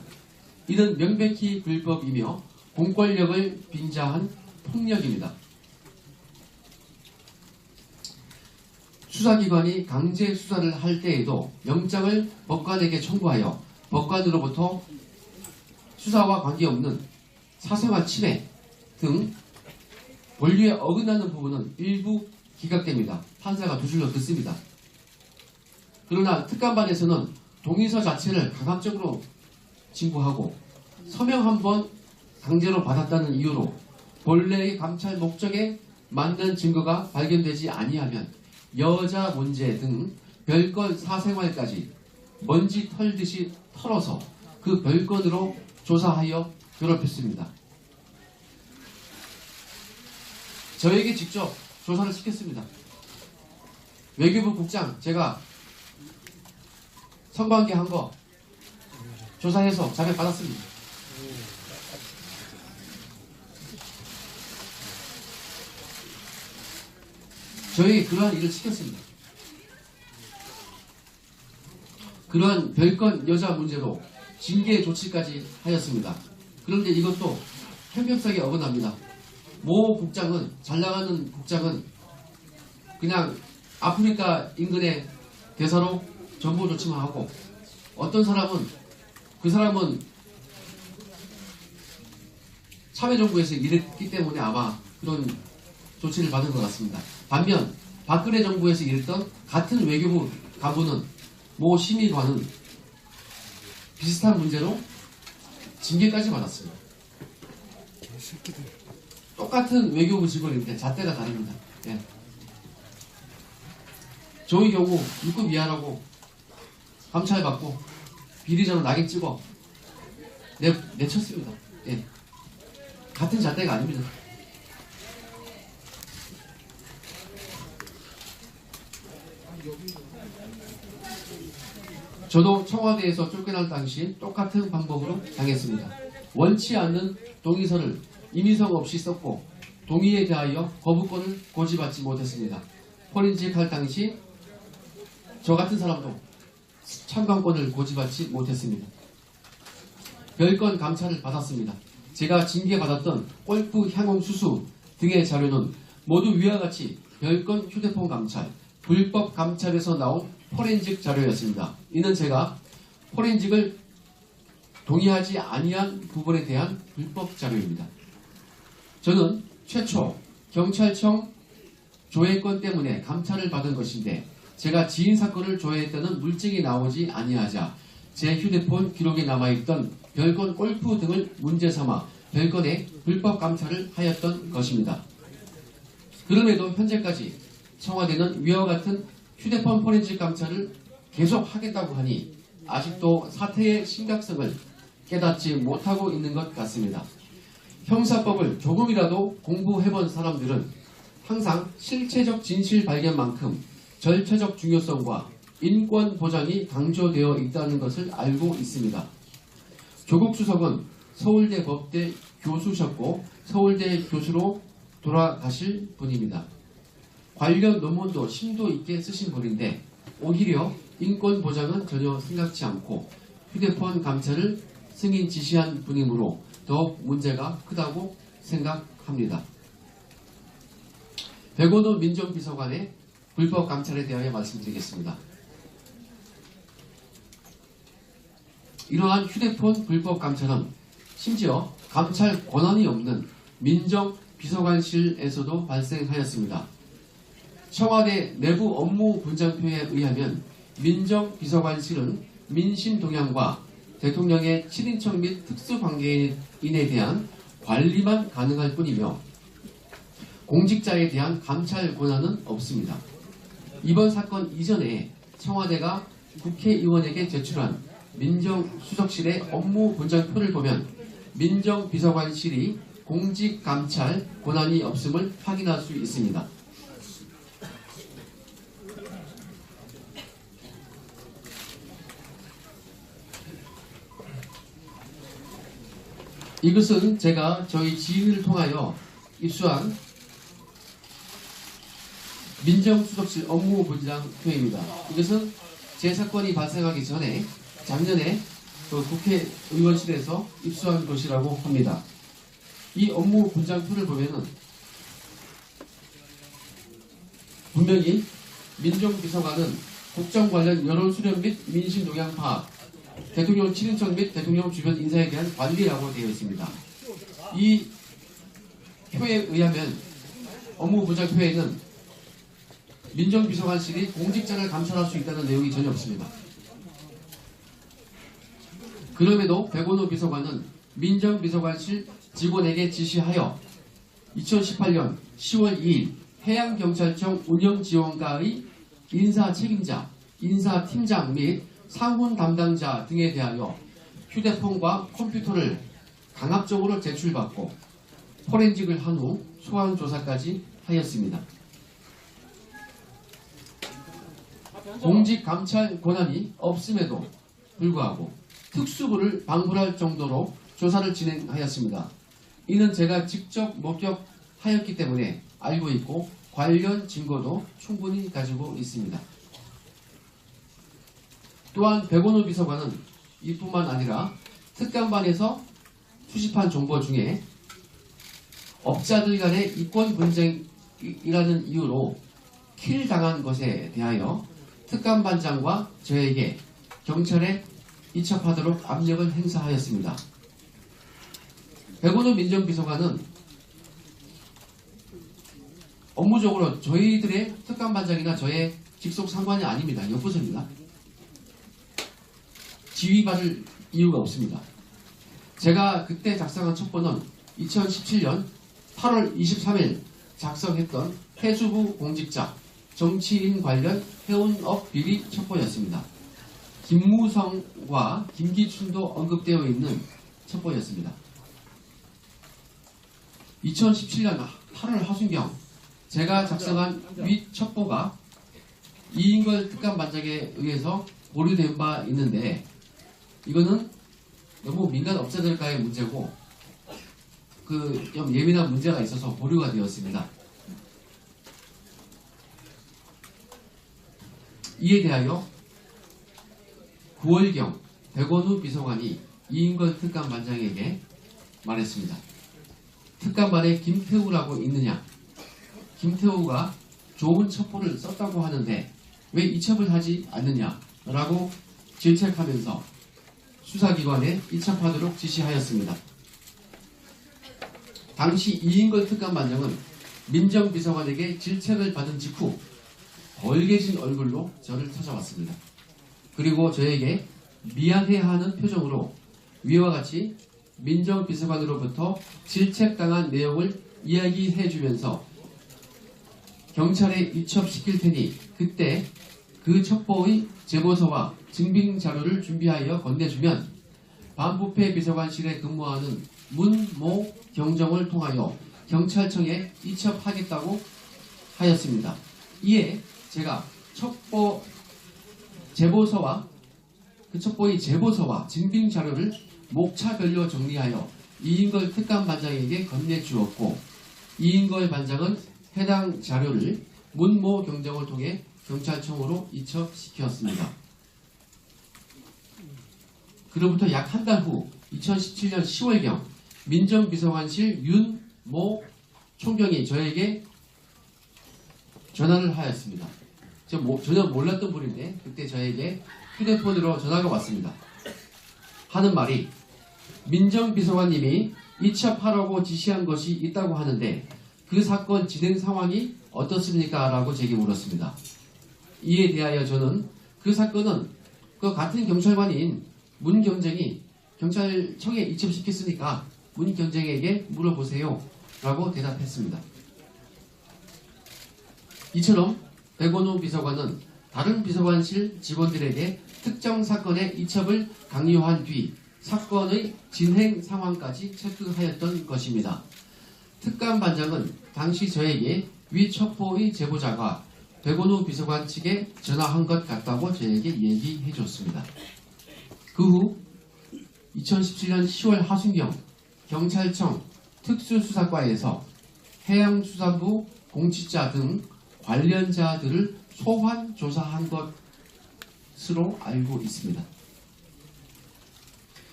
이는 명백히 불법이며 공권력을 빙자한 폭력입니다. 수사기관이 강제 수사를 할 때에도 영장을 법관에게 청구하여 법관으로부터 수사와 관계없는 사생활 침해 등 권리에 어긋나는 부분은 일부 기각됩니다. 판사가 두 줄로 듣습니다. 그러나 특감반에서는 동의서 자체를 강압적으로 진부하고 서명 한 번 강제로 받았다는 이유로 본래의 감찰 목적에 맞는 증거가 발견되지 아니하면 여자 문제 등 별건 사생활까지 먼지 털듯이 털어서 그 별건으로 조사하여 괴롭혔습니다. 저에게 직접 조사를 시켰습니다. 외교부 국장 제가 성관계 한 거 조사해서 자백 받았습니다. 저에게 그러한 일을 시켰습니다. 그러한 별건 여자 문제로 징계 조치까지 하였습니다. 그런데 이것도 형평성에 어긋납니다. 모 국장은, 잘 나가는 국장은 그냥 아프리카 인근의 대사로 정보 조치만 하고 어떤 사람은 그 사람은 참여정부에서 일했기 때문에 아마 그런 조치를 받은 것 같습니다. 반면 박근혜 정부에서 일했던 같은 외교부 간부는 모 심의관은 비슷한 문제로 징계까지 받았습니다. 똑같은 외교부 직원인데 잣대가 다릅니다. 예. 저의 경우 6급 이하라고 감찰받고 비리자로 낙인 찍어 내쳤습니다. 예. 같은 잣대가 아닙니다. 저도 청와대에서 쫓겨날 당시 똑같은 방법으로 당했습니다. 원치 않는 동의서를 임의성 없이 썼고 동의에 대하여 거부권을 고지받지 못했습니다. 포렌식할 당시 저 같은 사람도 참관권을 고지받지 못했습니다. 별건 감찰을 받았습니다. 제가 징계받았던 골프 향응 수수 등의 자료는 모두 위와 같이 별건 휴대폰 감찰, 불법 감찰에서 나온 포렌식 자료였습니다. 이는 제가 포렌식을 동의하지 아니한 부분에 대한 불법 자료입니다. 저는 최초 경찰청 조회권 때문에 감찰을 받은 것인데 제가 지인 사건을 조회했다는 물증이 나오지 아니하자 제 휴대폰 기록에 남아있던 별건 골프 등을 문제 삼아 별건에 불법 감찰을 하였던 것입니다. 그럼에도 현재까지 청와대는 위와 같은 휴대폰 포렌식 감찰을 계속 하겠다고 하니 아직도 사태의 심각성을 깨닫지 못하고 있는 것 같습니다. 형사법을 조금이라도 공부해본 사람들은 항상 실체적 진실 발견만큼 절차적 중요성과 인권 보장이 강조되어 있다는 것을 알고 있습니다. 조국 수석은 서울대 법대 교수셨고 서울대 교수로 돌아가실 분입니다. 관련 논문도 심도 있게 쓰신 분인데 오히려 인권 보장은 전혀 생각지 않고 휴대폰 감찰을 승인 지시한 분이므로 더욱 문제가 크다고 생각합니다. 백원호 민정비서관의 불법 감찰에 대하여 말씀드리겠습니다. 이러한 휴대폰 불법 감찰은 심지어 감찰 권한이 없는 민정비서관실에서도 발생하였습니다. 청와대 내부 업무 분장표에 의하면 민정비서관실은 민심 동향과 대통령의 친인척 및 특수관계인에 대한 관리만 가능할 뿐이며 공직자에 대한 감찰 권한은 없습니다. 이번 사건 이전에 청와대가 국회의원에게 제출한 민정수석실의 업무 분장표를 보면 민정비서관실이 공직감찰 권한이 없음을 확인할 수 있습니다. 이것은 제가 저희 지휘를 통하여 입수한 민정수석실 업무 분장표입니다. 이것은 제 사건이 발생하기 전에 작년에 그 국회의원실에서 입수한 것이라고 합니다. 이 업무 분장표를 보면은 분명히 민정비서관은 국정 관련 여론 수렴 및 민심 동향 파악, 대통령 친인척 및 대통령 주변 인사에 대한 관리라고 되어 있습니다. 이 표에 의하면 업무 분장표에는 민정비서관실이 공직자를 감찰할 수 있다는 내용이 전혀 없습니다. 그럼에도 백원호 비서관은 민정비서관실 직원에게 지시하여 2018년 10월 2일 해양경찰청 운영지원과의 인사책임자, 인사팀장 및 상훈 담당자 등에 대하여 휴대폰과 컴퓨터를 강압적으로 제출받고 포렌직을 한 후 소환조사까지 하였습니다. 공직감찰 권한이 없음에도 불구하고 특수부를 방불할 정도로 조사를 진행하였습니다. 이는 제가 직접 목격하였기 때문에 알고 있고 관련 증거도 충분히 가지고 있습니다. 또한 백원호 비서관은 이뿐만 아니라 특감반에서 수집한 정보 중에 업자들 간의 이권 분쟁이라는 이유로 킬당한 것에 대하여 특감반장과 저에게 경찰에 이첩하도록 압력을 행사하였습니다. 백원호 민정비서관은 업무적으로 저희들의 특감반장이나 저의 직속 상관이 아닙니다. 옆부서입니다. 지휘받을 이유가 없습니다. 제가 그때 작성한 첩보는 2017년 8월 23일 작성했던 해수부 공직자, 정치인 관련 해운업 비리 첩보였습니다. 김무성과 김기춘도 언급되어 있는 첩보였습니다. 2017년 8월 하순경 제가 작성한 윗 첩보가 이인걸 특감반장에 의해서 보류된 바 있는데 이거는 너무 민간 업자들과의 문제고 좀 예민한 문제가 있어서 보류가 되었습니다. 이에 대하여 9월경 백원호 비서관이 이인걸 특감반장에게 말했습니다. 특감반에 김태우라고 있느냐? 김태우가 좋은 첩보를 썼다고 하는데 왜 이첩을 하지 않느냐? 라고 질책하면서 수사기관에 이첩하도록 지시하였습니다. 당시 이인걸 특감반장은 민정비서관에게 질책을 받은 직후 벌개진 얼굴로 저를 찾아왔습니다. 그리고 저에게 미안해하는 표정으로 위와 같이 민정비서관으로부터 질책당한 내용을 이야기해주면서 경찰에 이첩시킬 테니 그때 그 첩보의 제보서와 증빙자료를 준비하여 건네주면 반부패 비서관실에 근무하는 문모 경정을 통하여 경찰청에 이첩하겠다고 하였습니다. 이에 제가 제보서와 그 첩보의 제보서와 증빙자료를 목차별로 정리하여 이인걸 특감반장에게 건네주었고 이인걸 반장은 해당 자료를 문모 경정을 통해 경찰청으로 이첩시켰습니다. 그로부터 약 한 달 후 2017년 10월경 민정비서관실 윤모 총경이 저에게 전화를 하였습니다. 전혀 몰랐던 분인데 그때 저에게 휴대폰으로 전화가 왔습니다. 하는 말이 민정비서관님이 이첩하라고 지시한 것이 있다고 하는데 그 사건 진행 상황이 어떻습니까? 라고 제게 물었습니다. 이에 대하여 저는 그 사건은 그 같은 경찰관인 문경정이 경찰청에 이첩시켰으니까 문경정에게 물어보세요 라고 대답했습니다. 이처럼 백원우 비서관은 다른 비서관실 직원들에게 특정 사건의 이첩을 강요한 뒤 사건의 진행 상황까지 체크하였던 것입니다. 특감반장은 당시 저에게 위 첩보의 제보자가 백원우 비서관 측에 전화한 것 같다고 저에게 얘기해 줬습니다. 그 후 2017년 10월 하순경 경찰청 특수수사과에서 해양수산부 공직자 등 관련자들을 소환 조사한 것으로 알고 있습니다.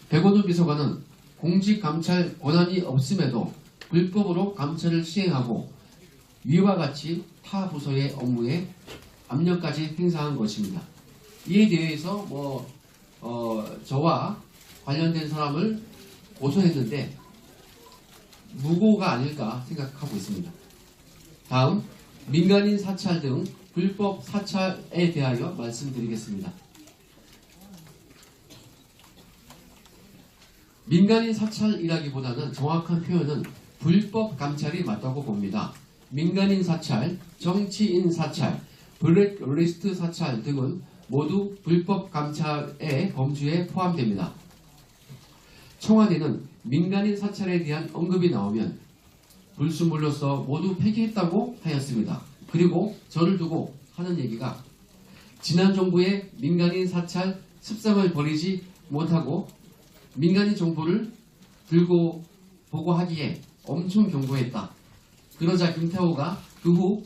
백원우 비서관은 공직감찰 권한이 없음에도 불법으로 감찰을 시행하고 위와 같이 타 부서의 업무에 압력까지 행사한 것입니다. 이에 대해서 저와 관련된 사람을 고소했는데 무고가 아닐까 생각하고 있습니다. 다음 민간인 사찰 등 불법 사찰에 대하여 말씀드리겠습니다. 민간인 사찰이라기보다는 정확한 표현은 불법 감찰이 맞다고 봅니다. 민간인 사찰, 정치인 사찰, 블랙리스트 사찰 등은 모두 불법 감찰의 범주에 포함됩니다. 청와대는 민간인 사찰에 대한 언급이 나오면 불순물로서 모두 폐기했다고 하였습니다. 그리고 저를 두고 하는 얘기가 지난 정부의 민간인 사찰 습성을 버리지 못하고 민간인 정보를 들고 보고하기에 엄청 경고했다. 그러자 김태호가 그 후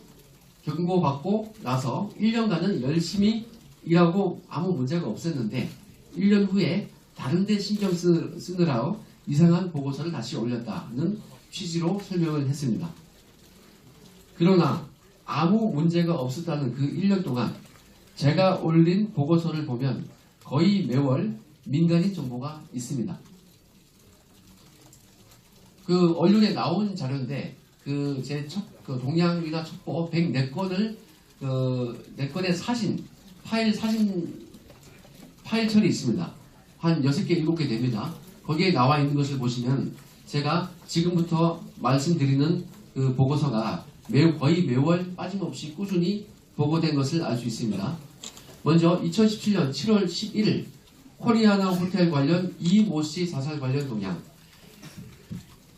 경고받고 나서 1년간은 열심히 일하고 아무 문제가 없었는데 1년 후에 다른 데 신경 쓰느라 이상한 보고서를 다시 올렸다는 취지로 설명을 했습니다. 그러나 아무 문제가 없었다는 그 1년 동안 제가 올린 보고서를 보면 거의 매월 민간인 정보가 있습니다. 그 언론에 나온 자료인데 제 동향이나 첩보 104건을 4건의 사진 파일철이 있습니다. 한 6개, 7개 됩니다. 거기에 나와 있는 것을 보시면 제가 지금부터 말씀드리는 그 보고서가 거의 매월 빠짐없이 꾸준히 보고된 것을 알 수 있습니다. 먼저 2017년 7월 11일 코리아나 호텔 관련 이모 씨 사살 관련 동향,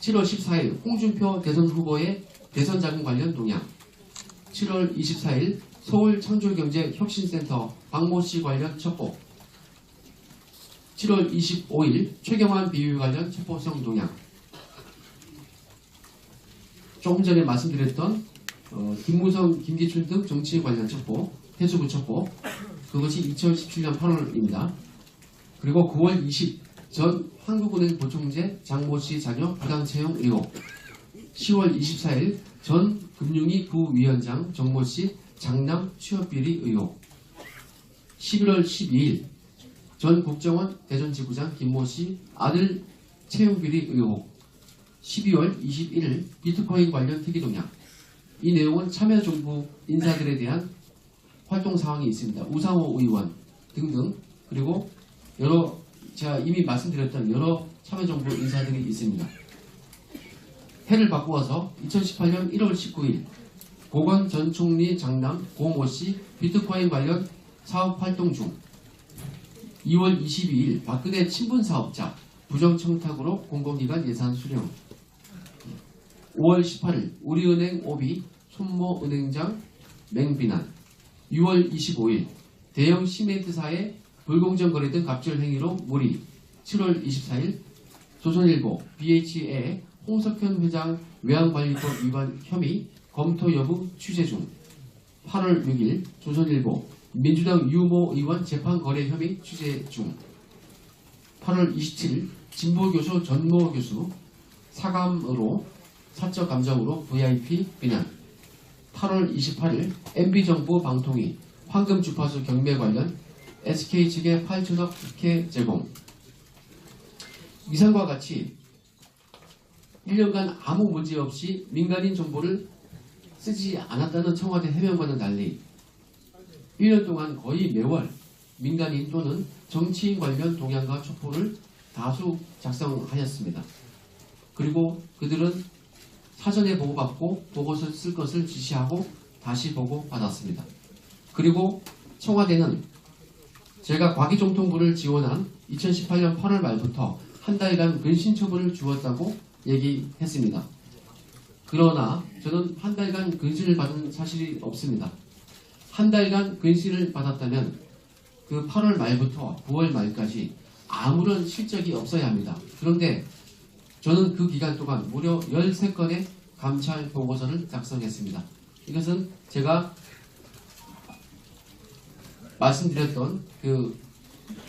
7월 14일 홍준표 대선 후보의 대선 자금 관련 동향, 7월 24일 서울 창조경제혁신센터 박모 씨 관련 첩보, 7월 25일 최경환 비위 관련 첩보성 동향, 조금 전에 말씀드렸던 김무성, 김기춘 등 정치 관련 첩보, 해수부 첩보, 그것이 2017년 8월입니다. 그리고 9월 20일 전 한국은행 보총재 장모 씨 자녀 부당 채용 의혹, 10월 24일 전 금융위 부위원장 정모 씨 장남 취업비리 의혹, 11월 12일 전 국정원 대전지부장 김모 씨 아들 채용비리 의혹, 12월 21일 비트코인 관련 특이 동향. 이 내용은 참여정부 인사들에 대한 활동 사항이 있습니다. 우상호 의원 등등, 그리고 제가 이미 말씀드렸던 여러 참여정부 인사들이 있습니다. 해를 바꾸어서 2018년 1월 19일 고건 전 총리 장남 고모 씨 비트코인 관련 사업 활동 중, 2월 22일 박근혜 친분 사업자 부정청탁으로 공공기관 예산 수령, 5월 18일 우리은행 오비 손모 은행장 맹비난, 6월 25일 대형 시멘트사의 불공정 거래 등 갑질 행위로 몰이, 7월 24일 조선일보 BHA 홍석현 회장 외환관리법 위반 혐의 검토 여부 취재 중, 8월 6일 조선일보 민주당 유모 의원 재판 거래 혐의 취재 중, 8월 27일 진보교수 전모 교수 사감으로 사적 감정으로 VIP 비난, 8월 28일 MB정부 방통위 황금 주파수 경매 관련 SK 측의 8천억 특혜 제공, 이상과 같이 1년간 아무 문제 없이 민간인 정보를 쓰지 않았다는 청와대 해명과는 달리 1년 동안 거의 매월 민간인 또는 정치인 관련 동향과 첩보를 다수 작성하였습니다. 그리고 그들은 사전에 보고받고 보고서를 쓸 것을 지시하고 다시 보고받았습니다. 그리고 청와대는 제가 과기정통부를 지원한 2018년 8월 말부터 한 달간 근신처분을 주었다고 얘기했습니다. 그러나 저는 한 달간 근신을 받은 사실이 없습니다. 한 달간 근신을 받았다면 그 8월 말부터 9월 말까지 아무런 실적이 없어야 합니다. 그런데 저는 그 기간 동안 무려 13건의 감찰 보고서를 작성했습니다. 이것은 제가 말씀드렸던 그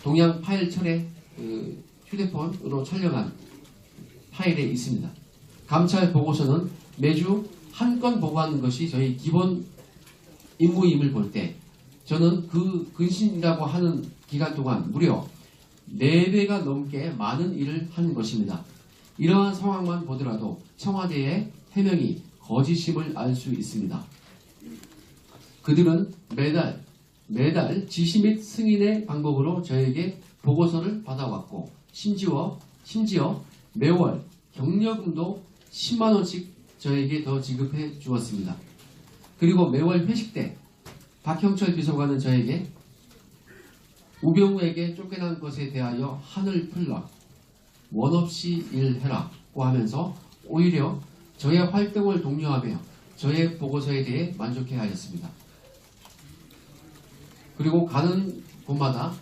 동양 파일 철의 그 휴대폰으로 촬영한 파일에 있습니다. 감찰 보고서는 매주 한 건 보고하는 것이 저희 기본 임무임을 볼 때 저는 그 근신이라고 하는 기간 동안 무려 4배가 넘게 많은 일을 한 것입니다. 이러한 상황만 보더라도 청와대의 해명이 거짓임을 알 수 있습니다. 그들은 매달 지시 및 승인의 방법으로 저에게 보고서를 받아왔고 심지어 매월 경력금도 10만 원씩 저에게 더 지급해 주었습니다. 그리고 매월 회식 때 박형철 비서관은 저에게 우병우에게 쫓겨난 것에 대하여 한을 풀라, 원 없이 일해라고 하면서 오히려 저의 활동을 독려하며 저의 보고서에 대해 만족해 하였습니다. 그리고 가는 곳마다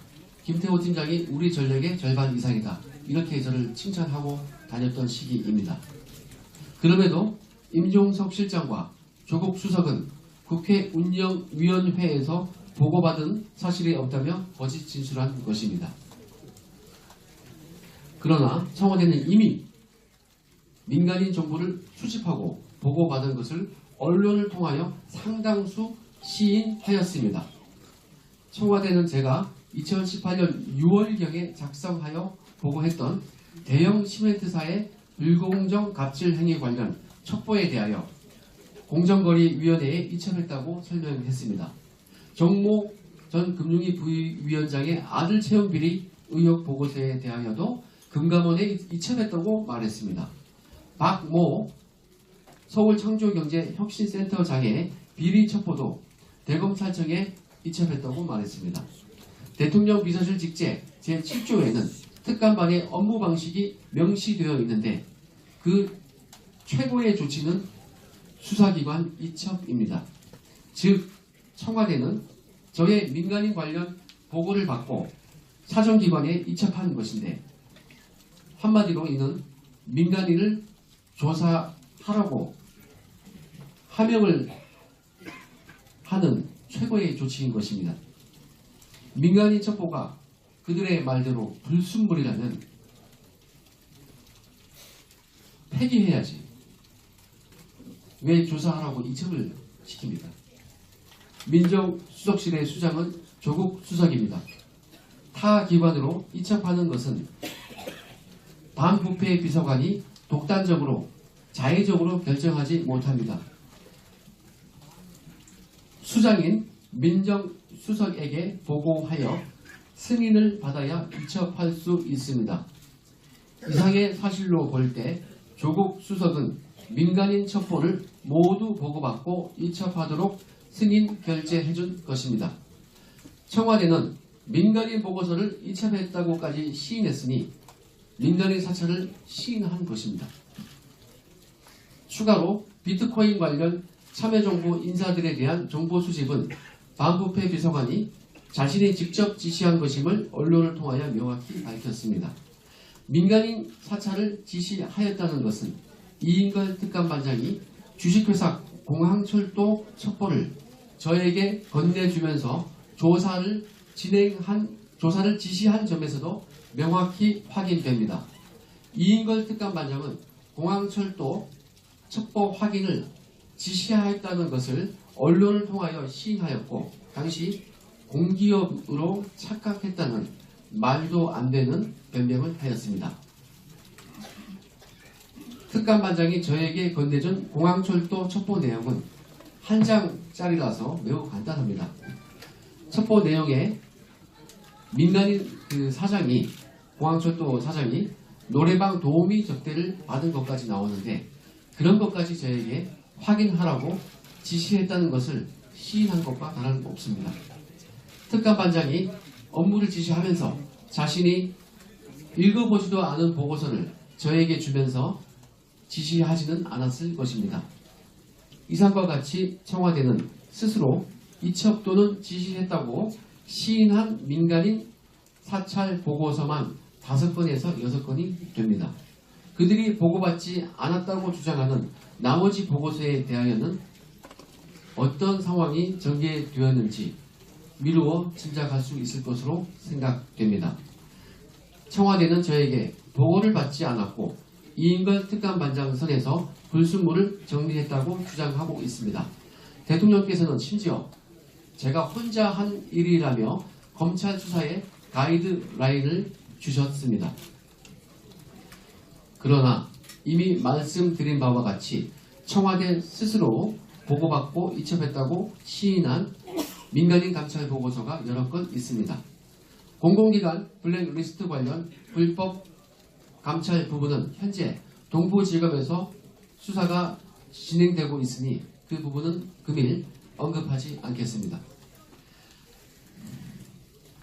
김태호 팀장이 우리 전력의 절반 이상이다, 이렇게 저를 칭찬하고 다녔던 시기입니다. 그럼에도 임종석 실장과 조국 수석은 국회 운영위원회에서 보고받은 사실이 없다며 거짓 진술한 것입니다. 그러나 청와대는 이미 민간인 정보를 수집하고 보고받은 것을 언론을 통하여 상당수 시인하였습니다. 청와대는 제가 2018년 6월경에 작성하여 보고했던 대형 시멘트사의 불공정 갑질 행위 관련 첩보에 대하여 공정거래위원회에 이첩했다고 설명했습니다. 정모 전 금융위 부위원장의 아들 채용 비리 의혹 보고서에 대하여도 금감원에 이첩했다고 말했습니다. 박모 서울창조경제혁신센터장의 비리 첩보도 대검찰청에 이첩했다고 말했습니다. 대통령 비서실 직제 제7조에는 특감반의 업무 방식이 명시되어 있는데 그 최고의 조치는 수사기관 이첩입니다. 즉 청와대는 저의 민간인 관련 보고를 받고 사정기관에 이첩한 것인데 한마디로 이는 민간인을 조사하라고 하명을 하는 최고의 조치인 것입니다. 민간인 첩보가 그들의 말대로 불순물이라면 폐기해야지 왜 조사하라고 이첩을 시킵니까? 민정수석실의 수장은 조국 수석입니다. 타 기관으로 이첩하는 것은 반부패 비서관이 독단적으로 자의적으로 결정하지 못합니다. 수장인 민정수석에게 보고하여 승인을 받아야 이첩할 수 있습니다. 이상의 사실로 볼 때 조국 수석은 민간인 첩보를 모두 보고받고 이첩하도록 승인 결재해준 것입니다. 청와대는 민간인 보고서를 이첩했다고까지 시인했으니 민간인 사찰을 시인한 것입니다. 추가로 비트코인 관련 참여정부 인사들에 대한 정보 수집은 반부패 비서관이 자신이 직접 지시한 것임을 언론을 통하여 명확히 밝혔습니다. 민간인 사찰을 지시하였다는 것은 이인걸 특감반장이 주식회사 공항철도 첩보를 저에게 건네주면서 조사를 지시한 점에서도 명확히 확인됩니다. 이인걸 특감반장은 공항철도 첩보 확인을 지시하였다는 것을 언론을 통하여 시인하였고 당시 공기업으로 착각했다는 말도 안 되는 변명을 하였습니다. 특감반장이 저에게 건네준 공항철도 첩보 내용은 한 장짜리라서 매우 간단합니다. 첩보 내용에 민간인 공항철도 사장이 노래방 도우미 접대를 받은 것까지 나오는데 그런 것까지 저에게 확인하라고 지시했다는 것을 시인한 것과 다름없습니다. 특감반장이 업무를 지시하면서 자신이 읽어보지도 않은 보고서를 저에게 주면서 지시하지는 않았을 것입니다. 이상과 같이 청와대는 스스로 이첩 또는 지시했다고 시인한 민간인 사찰 보고서만 5건에서 6건이 됩니다. 그들이 보고받지 않았다고 주장하는 나머지 보고서에 대하여는 어떤 상황이 전개되었는지 미루어 짐작할 수 있을 것으로 생각됩니다. 청와대는 저에게 보고를 받지 않았고 이인걸 특감반장 선에서 불순물을 정리했다고 주장하고 있습니다. 대통령께서는 심지어 제가 혼자 한 일이라며 검찰 수사에 가이드라인을 주셨습니다. 그러나 이미 말씀드린 바와 같이 청와대 스스로 보고받고 이첩했다고 시인한 민간인 감찰 보고서가 여러 건 있습니다. 공공기관 블랙리스트 관련 불법 감찰 부분은 현재 동부지검에서 수사가 진행되고 있으니 그 부분은 금일 언급하지 않겠습니다.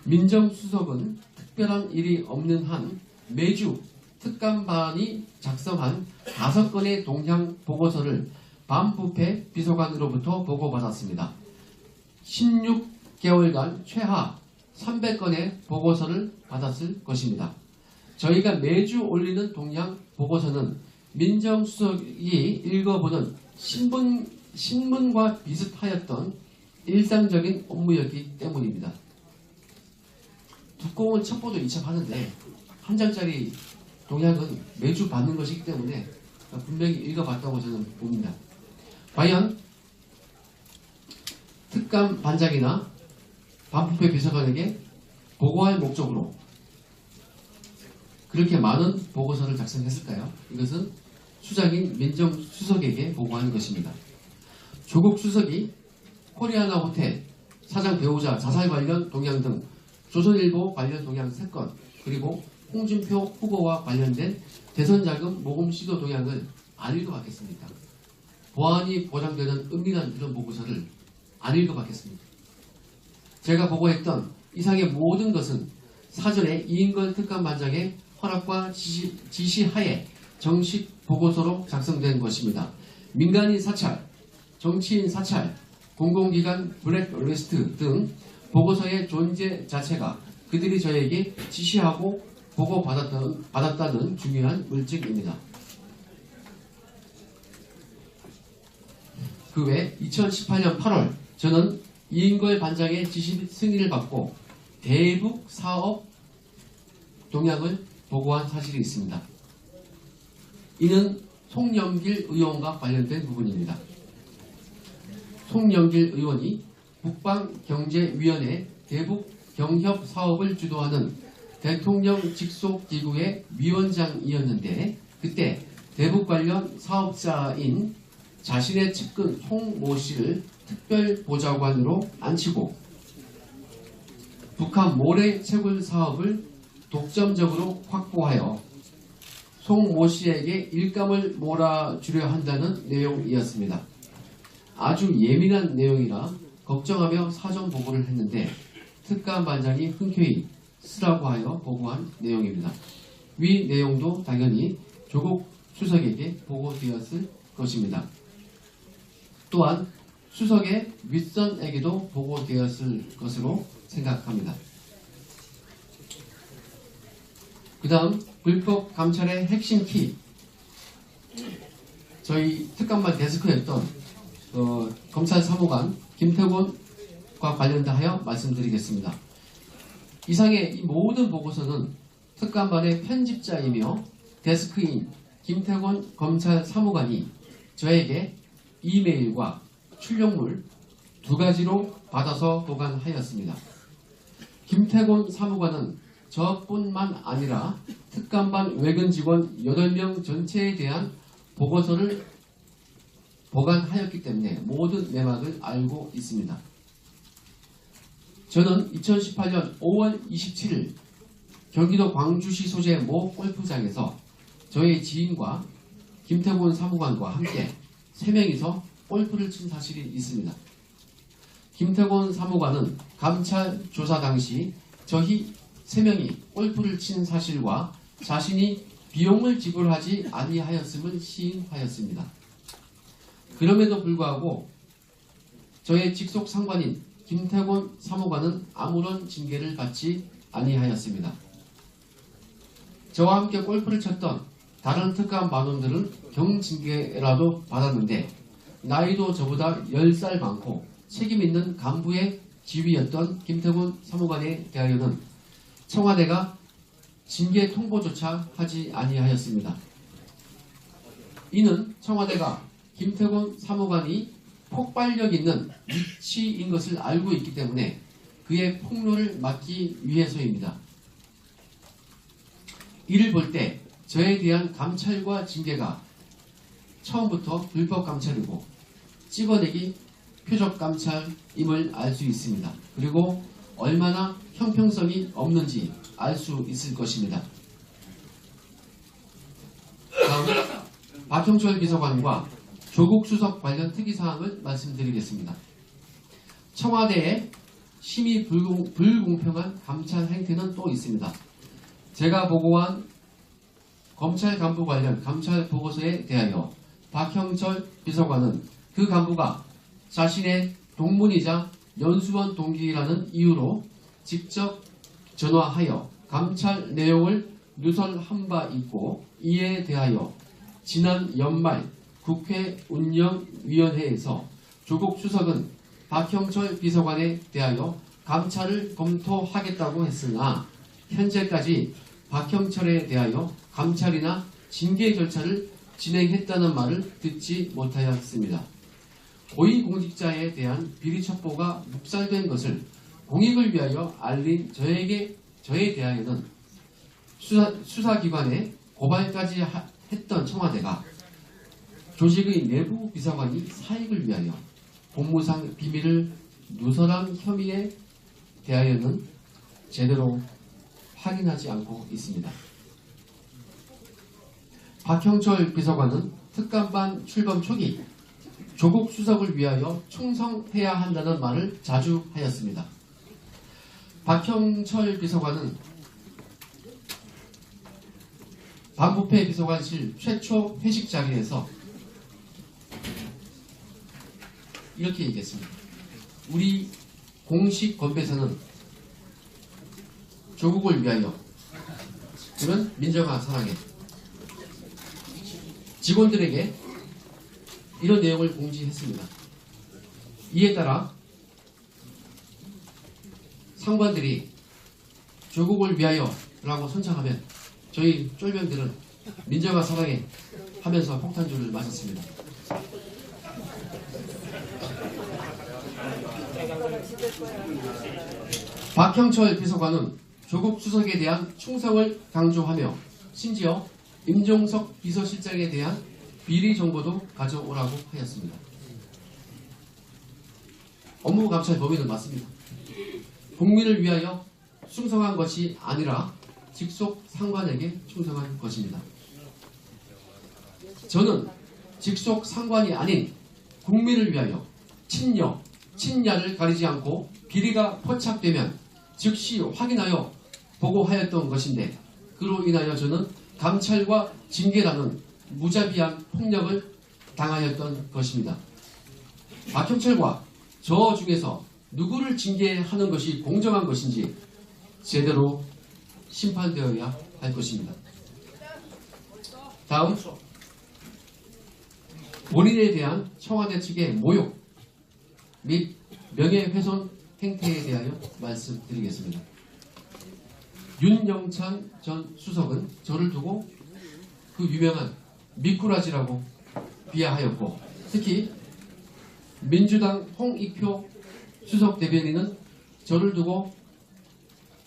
민정수석은 특별한 일이 없는 한 매주 특감반이 작성한 5건의 동향 보고서를 반부패 비서관으로부터 보고받았습니다. 16개월간 최하 300건의 보고서를 받았을 것입니다. 저희가 매주 올리는 동향 보고서는 민정수석이 읽어보는 신문과 비슷하였던 일상적인 업무였기 때문입니다. 두꺼운 첩보도 이첩하는데 한 장짜리 동향은 매주 받는 것이기 때문에 분명히 읽어봤다고 저는 봅니다. 과연 특감 반장이나 반부패 비서관에게 보고할 목적으로 그렇게 많은 보고서를 작성했을까요? 이것은 수장인 민정수석에게 보고하는 것입니다. 조국 수석이 코리아나 호텔 사장 배우자 자살 관련 동향 등 조선일보 관련 동향 3건 그리고 홍준표 후보와 관련된 대선자금 모금 시도 동향을 안 읽어봤겠습니까? 보안이 보장되는 은밀한 이런 보고서를 안 읽어봤겠습니까? 제가 보고했던 이상의 모든 것은 사전에 이인걸 특감반장의 허락과 지시하에 정식 보고서로 작성된 것입니다. 민간인 사찰, 정치인 사찰, 공공기관 블랙리스트 등 보고서의 존재 자체가 그들이 저에게 지시하고 보고받았다는 중요한 물증입니다. 그 외 2018년 8월 저는 이인걸 반장의 지시 승인을 받고 대북 사업 동향을 보고한 사실이 있습니다. 이는 송영길 의원과 관련된 부분입니다. 송영길 의원이 북방경제위원회 대북 경협 사업을 주도하는 대통령 직속 기구의 위원장이었는데 그때 대북 관련 사업자인 자신의 측근 송모 씨를 특별보좌관으로 앉히고 북한 모래 채굴 사업을 독점적으로 확보하여 송모 씨에게 일감을 몰아주려 한다는 내용이었습니다. 아주 예민한 내용이라 걱정하며 사전 보고를 했는데 특감반장이 흔쾌히 쓰라고 하여 보고한 내용입니다. 위 내용도 당연히 조국 수석에게 보고되었을 것입니다. 또한 수석의 윗선에게도 보고되었을 것으로 생각합니다. 그 다음 불법 감찰의 핵심 키 저희 특감반 데스크였던 검찰 사무관 김태곤과 관련하여 말씀드리겠습니다. 이상의 이 모든 보고서는 특감반의 편집자이며 데스크인 김태곤 검찰 사무관이 저에게 이메일과 출력물 2가지로 받아서 보관하였습니다. 김태곤 사무관은 저뿐만 아니라 특감반 외근 직원 8명 전체에 대한 보고서를 보관하였기 때문에 모든 내막을 알고 있습니다. 저는 2018년 5월 27일 경기도 광주시 소재 모 골프장에서 저의 지인과 김태곤 사무관과 함께 3명이서 골프를 친 사실이 있습니다. 김태곤 사무관은 감찰 조사 당시 저희 3명이 골프를 친 사실과 자신이 비용을 지불하지 아니하였음을 시인하였습니다. 그럼에도 불구하고 저의 직속 상관인 김태곤 사무관은 아무런 징계를 받지 아니하였습니다. 저와 함께 골프를 쳤던 다른 특감 반원들은 경징계라도 받았는데 나이도 저보다 10살 많고 책임있는 간부의 지휘였던 김태곤 사무관에 대하여는 청와대가 징계 통보조차 하지 아니하였습니다. 이는 청와대가 김태곤 사무관이 폭발력 있는 위치인 것을 알고 있기 때문에 그의 폭로를 막기 위해서입니다. 이를 볼 때 저에 대한 감찰과 징계가 처음부터 불법 감찰이고 찍어내기 표적 감찰임을 알 수 있습니다. 그리고 얼마나 형평성이 없는지 알 수 있을 것입니다. 다음 박형철 비서관과 조국 수석 관련 특이사항을 말씀드리겠습니다. 청와대의 심히 불공평한 감찰 행태는 또 있습니다. 제가 보고한 검찰 간부 관련 감찰 보고서에 대하여 박형철 비서관은 그 간부가 자신의 동문이자 연수원 동기라는 이유로 직접 전화하여 감찰 내용을 누설한 바 있고 이에 대하여 지난 연말 국회 운영위원회에서 조국 수석은 박형철 비서관에 대하여 감찰을 검토하겠다고 했으나 현재까지 박형철에 대하여 감찰이나 징계 절차를 진행했다는 말을 듣지 못하였습니다. 고위공직자에 대한 비리 첩보가 묵살된 것을 공익을 위하여 알린 저에 대하여는 수사기관에 고발까지 했던 청와대가 조직의 내부 비서관이 사익을 위하여 공무상 비밀을 누설한 혐의에 대하여는 제대로 확인하지 않고 있습니다. 박형철 비서관은 특감반 출범 초기 조국 수석을 위하여 충성해야 한다는 말을 자주 하였습니다. 박형철 비서관은 반부패 비서관실 최초 회식 자리에서 이렇게 얘기했습니다. 우리 공식 건배사는 조국을 위하여 그러면 민정아 사랑해 직원들에게 이런 내용을 공지했습니다. 이에 따라 상관들이 조국을 위하여 라고 선창하면 저희 쫄병들은 민정아 사랑해 하면서 폭탄주를 맞았습니다. 박형철 비서관은 조국 수석에 대한 충성을 강조하며 심지어 임종석 비서실장에 대한 비리 정보도 가져오라고 하였습니다. 업무 감찰 범위는 맞습니다. 국민을 위하여 충성한 것이 아니라 직속 상관에게 충성한 것입니다. 저는 직속 상관이 아닌 국민을 위하여 친여, 친야를 가리지 않고 비리가 포착되면 즉시 확인하여 보고하였던 것인데 그로 인하여 저는 감찰과 징계라는 무자비한 폭력을 당하였던 것입니다. 박형철과 저 중에서 누구를 징계하는 것이 공정한 것인지 제대로 심판되어야 할 것입니다. 다음 본인에 대한 청와대 측의 모욕 및 명예훼손 행태에 대하여 말씀드리겠습니다. 윤영찬 전 수석은 저를 두고 그 유명한 미꾸라지라고 비하하였고 특히 민주당 홍익표 수석 대변인은 저를 두고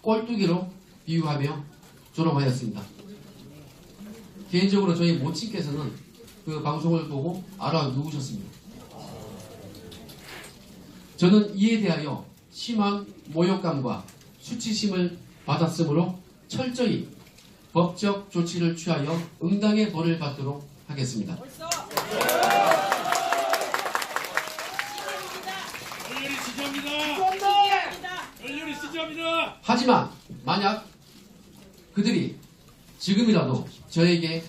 꼴뚜기로 비유하며 조롱하였습니다. 개인적으로 저희 모친께서는 그 방송을 보고 알아누우셨습니다. 저는 이에 대하여 심한 모욕감과 수치심을 받았으므로 철저히 법적 조치를 취하여 응당의 벌을 받도록 하겠습니다. 하지만 만약 그들이 지금이라도 저에게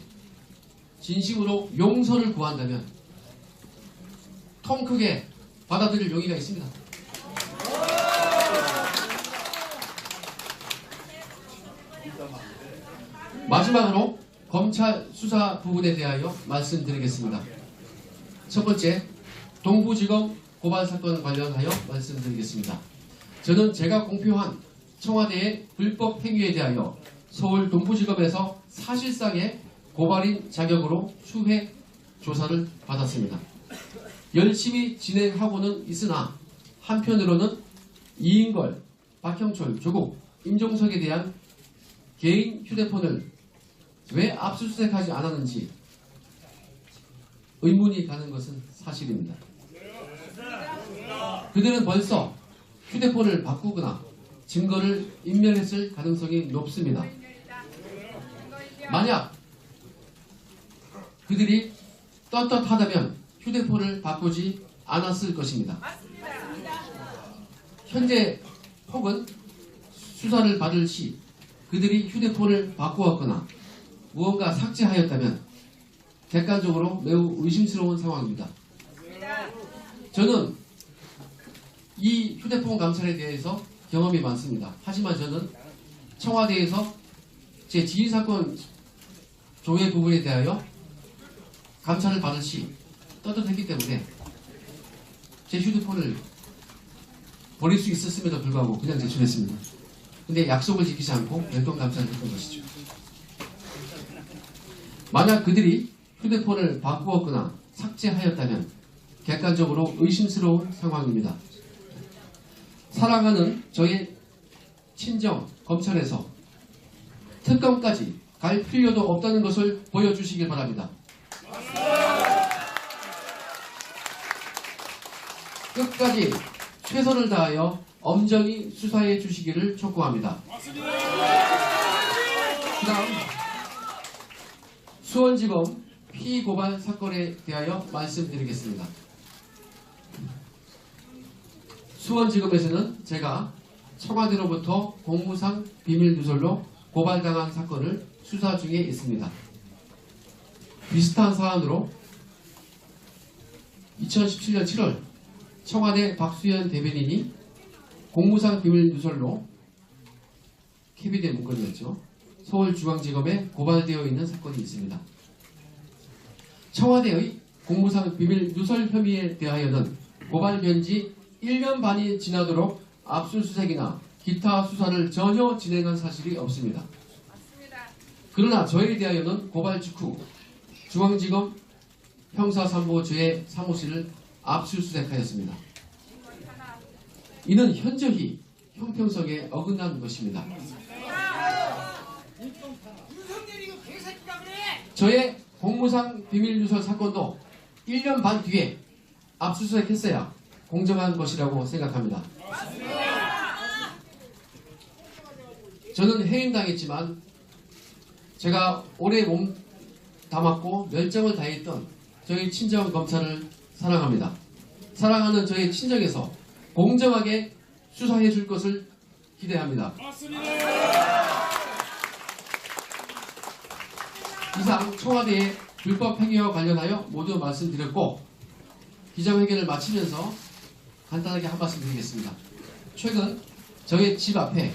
진심으로 용서를 구한다면 통 크게 받아들일 용의가 있습니다. 마지막으로 검찰 수사 부분에 대하여 말씀드리겠습니다. 첫 번째, 동부지검 고발 사건 관련하여 말씀드리겠습니다. 저는 제가 공표한 청와대의 불법 행위에 대하여 서울 동부지검에서 사실상의 고발인 자격으로 수회 조사를 받았습니다. 열심히 진행하고는 있으나 한편으로는 이인걸, 박형철, 조국, 임종석에 대한 개인 휴대폰을 왜 압수수색하지 않았는지 의문이 가는 것은 사실입니다. 그들은 벌써 휴대폰을 바꾸거나 증거를 인멸했을 가능성이 높습니다. 만약 그들이 떳떳하다면 휴대폰을 바꾸지 않았을 것입니다. 현재 혹은 수사를 받을 시 그들이 휴대폰을 바꾸었거나 무언가 삭제하였다면 객관적으로 매우 의심스러운 상황입니다. 저는 이 휴대폰 감찰에 대해서 경험이 많습니다. 하지만 저는 청와대에서 제 지휘사건 조회 부분에 대하여 감찰을 받을 시 떳떳했기 때문에 제 휴대폰을 버릴 수 있었음에도 불구하고 그냥 제출했습니다. 근데 약속을 지키지 않고 별도 감찰을 했던 것이죠. 만약 그들이 휴대폰을 바꾸었거나 삭제하였다면 객관적으로 의심스러운 상황입니다. 사랑하는 저의 친정 검찰에서 특검까지 갈 필요도 없다는 것을 보여주시길 바랍니다. 끝까지 최선을 다하여 엄정히 수사해 주시기를 촉구합니다. 그다음 수원지검 피고발 사건에 대하여 말씀드리겠습니다. 수원지검에서는 제가 청와대로부터 공무상 비밀 누설로 고발당한 사건을 수사 중에 있습니다. 비슷한 사안으로 2017년 7월 청와대 박수현 대변인이 공무상 비밀 누설로 KB대 문건이었죠. 서울중앙지검에 고발되어 있는 사건이 있습니다. 청와대의 공무상 비밀 누설 혐의에 대하여는 고발된 지 1년 반이 지나도록 압수수색이나 기타 수사를 전혀 진행한 사실이 없습니다. 그러나 저에 대하여는 고발 직후 중앙지검 형사3부 제 사무실을 압수수색하였습니다. 이는 현저히 형평성에 어긋난 것입니다. 저의 공무상 비밀누설 사건도 1년 반 뒤에 압수수색했어야 공정한 것이라고 생각합니다. 저는 해임당했지만 제가 오래 몸 담았고 열정을 다했던 저희 친정 검찰을 사랑합니다. 사랑하는 저희 친정에서 공정하게 수사해 줄 것을 기대합니다. 이상 청와대의 불법 행위와 관련하여 모두 말씀드렸고 기자회견을 마치면서 간단하게 한 말씀 드리겠습니다. 최근 저희 집 앞에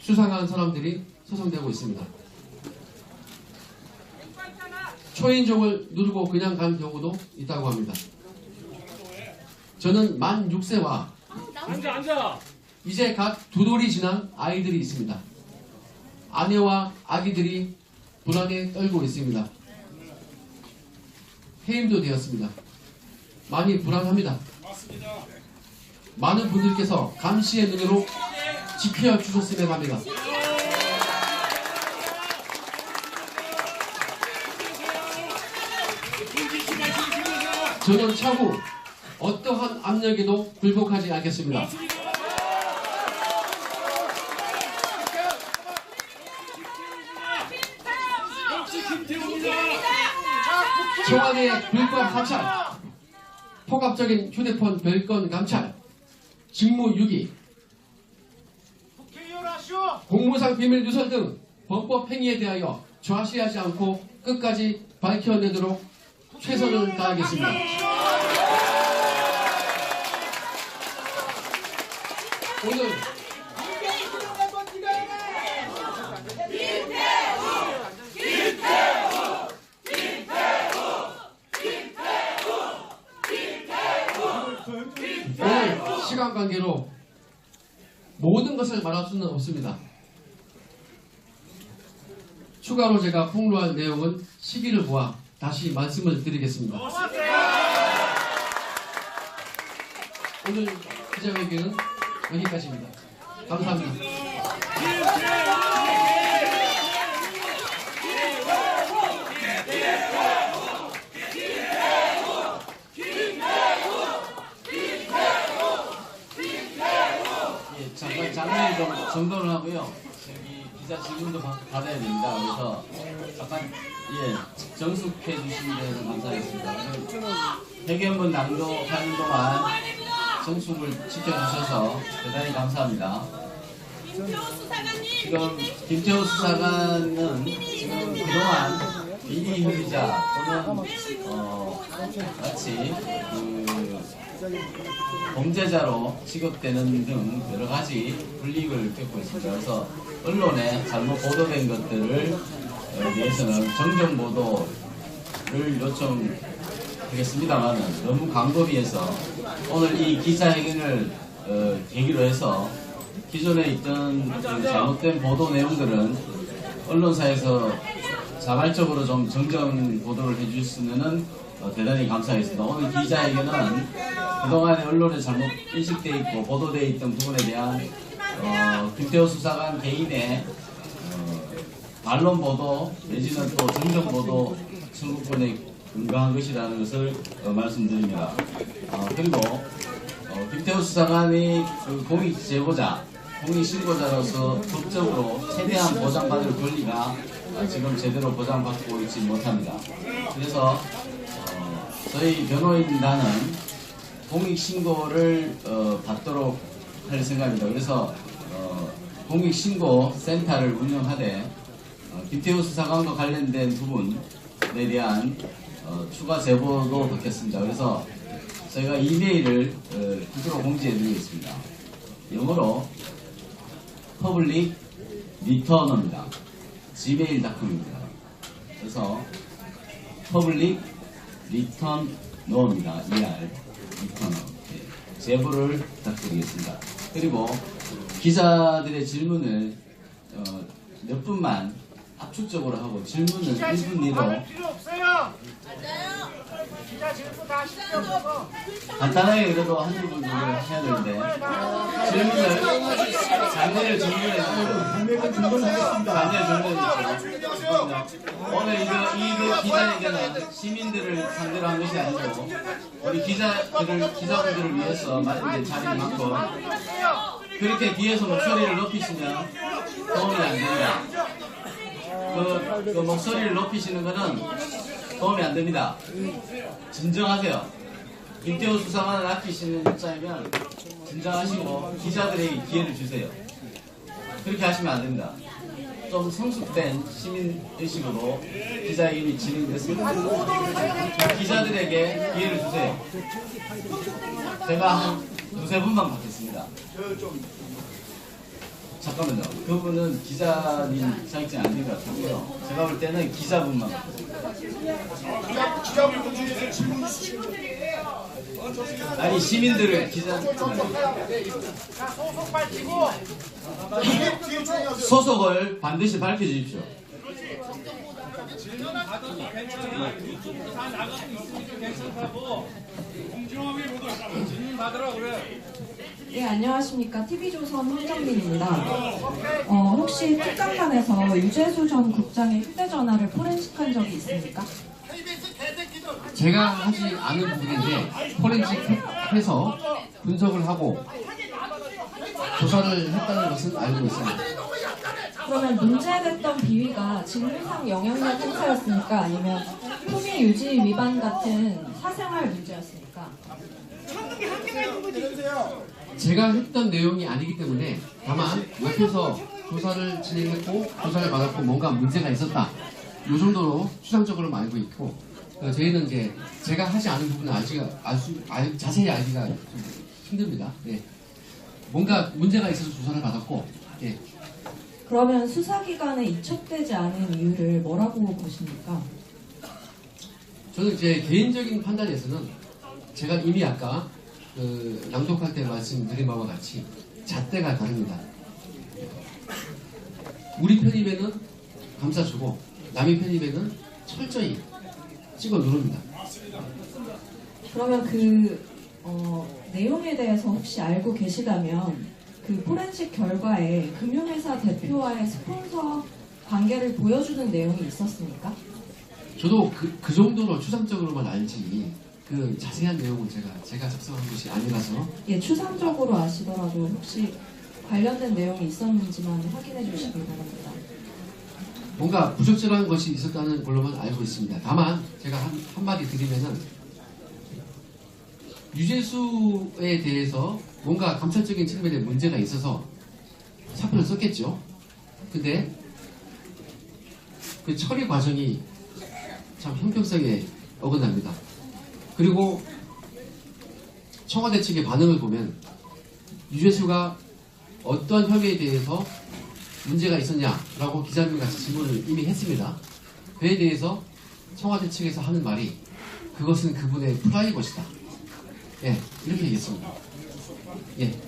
수상한 사람들이 소송되고 있습니다. 초인종을 누르고 그냥 간 경우도 있다고 합니다. 저는 만 6세와 이제 갓 2돌이 지난 아이들이 있습니다. 아내와 아기들이 불안에 떨고 있습니다. 해임도 되었습니다. 많이 불안합니다. 많은 분들께서 감시의 눈으로 지켜주셨으면 합니다. 저는 차후 어떠한 압력에도 굴복하지 않겠습니다. 청와대 불법 사찰, 폭압적인 휴대폰 별건 감찰, 직무유기, 공무상 비밀 누설 등 범법 행위에 대하여 좌시하지 않고 끝까지 밝혀내도록 최선을 다하겠습니다. 오늘 시간 관계로 모든 것을 말할 수는 없습니다. 추가로 제가 폭로할 내용은 시기를 모아 다시 말씀을 드리겠습니다. 오늘 기자회견은 여기까지입니다. 감사합니다. 잠깐 장면을 좀 정돈을 하고요. 여기 기자 질문도 받아야 됩니다. 그래서 잠깐 정숙해 주신 데는 감사하겠습니다. 회견문 낭독하는 동안 정숙을 지켜주셔서 대단히 감사합니다. 지금 김태호 수사관은 지금 그동안 비리 혐의자 또는 마치 범죄자로 취급되는 등 여러 가지 불이익을 겪고 있습니다. 그래서 언론에 잘못 보도된 것들을 위해서는 정정 보도를 요청하겠습니다만 너무 광범위해서 오늘 이 기자회견을 계기로 해서 기존에 있던 잘못된 보도 내용들은 언론사에서 자발적으로 좀 정정 보도를 해주셨으면 대단히 감사하겠습니다. 오늘 기자회견은 그동안에 언론에 잘못 인식되어 있고 보도되어 있던 부분에 대한 김태호 수사관 개인의 반론 보도 내지는 또 정정 보도 청구권에 근거한 것이라는 것을 말씀드립니다. 그리고 김태호 수사관이 그 공익 제보자, 공익 신고자로서 법적으로 최대한 보장받을 권리가 지금 제대로 보장받고 있지 못합니다. 그래서 저희 변호인단은 공익신고를 받도록 할 생각입니다. 그래서 공익신고센터를 운영하되 김태호 수사관과 관련된 부분에 대한 추가 제보도 받겠습니다. 그래서 저희가 이메일을 구조로 공지해드리고 있습니다. 영어로 public return입니다. gmail.com입니다. 그래서 public return입니다. return. 제보를 부탁드리겠습니다. 그리고 기자들의 질문을 몇 분만 압축적으로 하고 질문을 1분 내로 필요 없어요. 맞아요. 기자 질문 다 필요 없어. 간단하게 그래도 한두 분 해야 되는데 질문을 잔내를 정리해주세요. 오늘 이 기자회견은 시민들을 상대로 한 것이 아니고 우리 기자분들을 위해서 마련된 자리인 만큼 그렇게 뒤에서 목소리를 높이시면 도움이 안 됩니다. 그 목소리를 높이시는 것은 도움이 안 됩니다. 진정하세요. 김태호 수사관을 아끼시는 입장이면 진정하시고 기자들에게 기회를 주세요. 그렇게 하시면 안 됩니다. 좀 성숙된 시민의식으로 기자회견이 진행됐습니다. 기자들에게 기회를 주세요. 제가 한 두세 분만 받겠습니다. 잠깐만요. 그분은 기자님 자격증이 아닌 것 같고요. 제가 볼 때는 기자분만 받겠습니다. 기자분 중에서 질문 주시면 아니 시민들을 기자님 소속 밝히고 소속을 반드시 밝혀주십시오. 다 나가고 있으니까 괜찮다고 공정하게 보도하라고 질문 받으라고 그래. 네, 안녕하십니까. TV조선 황정민입니다. 혹시 특감반에서 유재수 전 국장의 휴대전화를 포렌식한 적이 있습니까? 제가 하지 않은 부분인데 포렌식해서 분석을 하고 조사를 했다는 것은 알고 있습니다. 그러면 문제됐던 비위가 직무상 영향력 행사였습니까? 아니면 품위 유지 위반 같은 사생활 문제였습니까? 제가 했던 내용이 아니기 때문에 다만 옆에서 조사를 진행했고 조사를 받았고 뭔가 문제가 있었다. 이 정도로 추상적으로 알고 있고 저희는 이제 제가 하지 않은 부분은 자세히 알기가 좀 힘듭니다. 네. 뭔가 문제가 있어서 조사를 받았고 네. 그러면 수사기관에 이첩되지 않은 이유를 뭐라고 보십니까? 저는 제 개인적인 판단에서는 제가 이미 아까 낭독할 때 말씀드린 바와 같이 잣대가 다릅니다. 우리 편입에는 감싸주고 남의 편입에는 철저히 찍어 누릅니다. 그러면 그 내용에 대해서 혹시 알고 계시다면 그 포렌식 결과에 금융회사 대표와의 스폰서 관계를 보여주는 내용이 있었습니까? 저도 그 정도로 추상적으로만 알지 그 자세한 내용은 제가 작성한 것이 아니라서 예, 추상적으로 아시더라도 혹시 관련된 내용이 있었는지만 확인해 주시기 바랍니다. 뭔가 부적절한 것이 있었다는 걸로만 알고 있습니다. 다만 제가 한마디 드리면은 유재수에 대해서 뭔가 감찰적인 측면에 문제가 있어서 사표를 썼겠죠. 근데 그 처리 과정이 참 형평성에 어긋납니다. 그리고 청와대 측의 반응을 보면 유재수가 어떤 혐의에 대해서 문제가 있었냐라고 기자님같이 질문을 이미 했습니다. 그에 대해서 청와대 측에서 하는 말이 그것은 그분의 프라이버시다. 예, 이렇게 얘기했습니다. 예.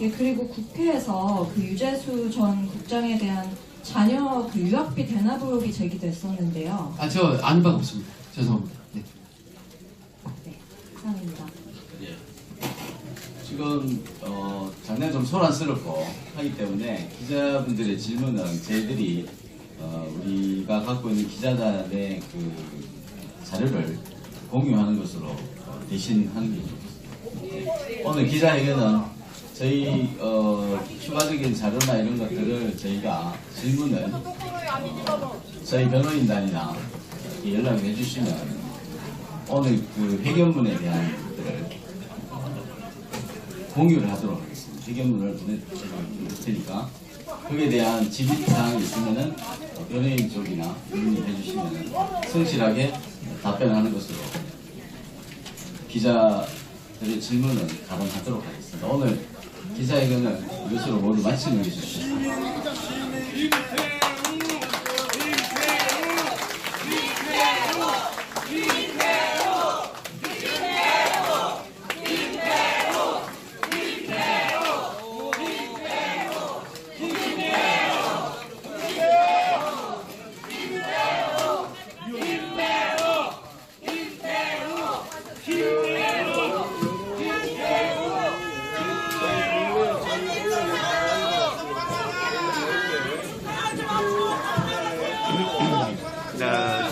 예, 그리고 국회에서 그 유재수 전 국장에 대한 자녀 그 유학비 대납 의혹이 제기됐었는데요. 저 아는 바가 없습니다. 죄송합니다. 네. 네, 이상입니다. 예. 지금 장난 좀 소란스럽고 하기 때문에 기자분들의 질문은 저희들이 우리가 갖고 있는 기자단의 그 자료를 공유하는 것으로 대신 하는 게 좋겠습니다. 오늘 기자회견은 저희 추가적인 자료나 이런 것들을 저희가 질문을 저희 변호인단이나 연락을 해주시면 오늘 그 회견문에 대한 것들을 공유를 하도록 하겠습니다. 회견문을 보내드릴 테니까 거기에 대한 질의사항이 있으면은 변호인 쪽이나 문의해 주시면 성실하게 답변하는 것으로 기자들의 질문은 가능하도록 하겠습니다. 오늘 기자회견은 이것으로 모두 마치는 게 좋습니다.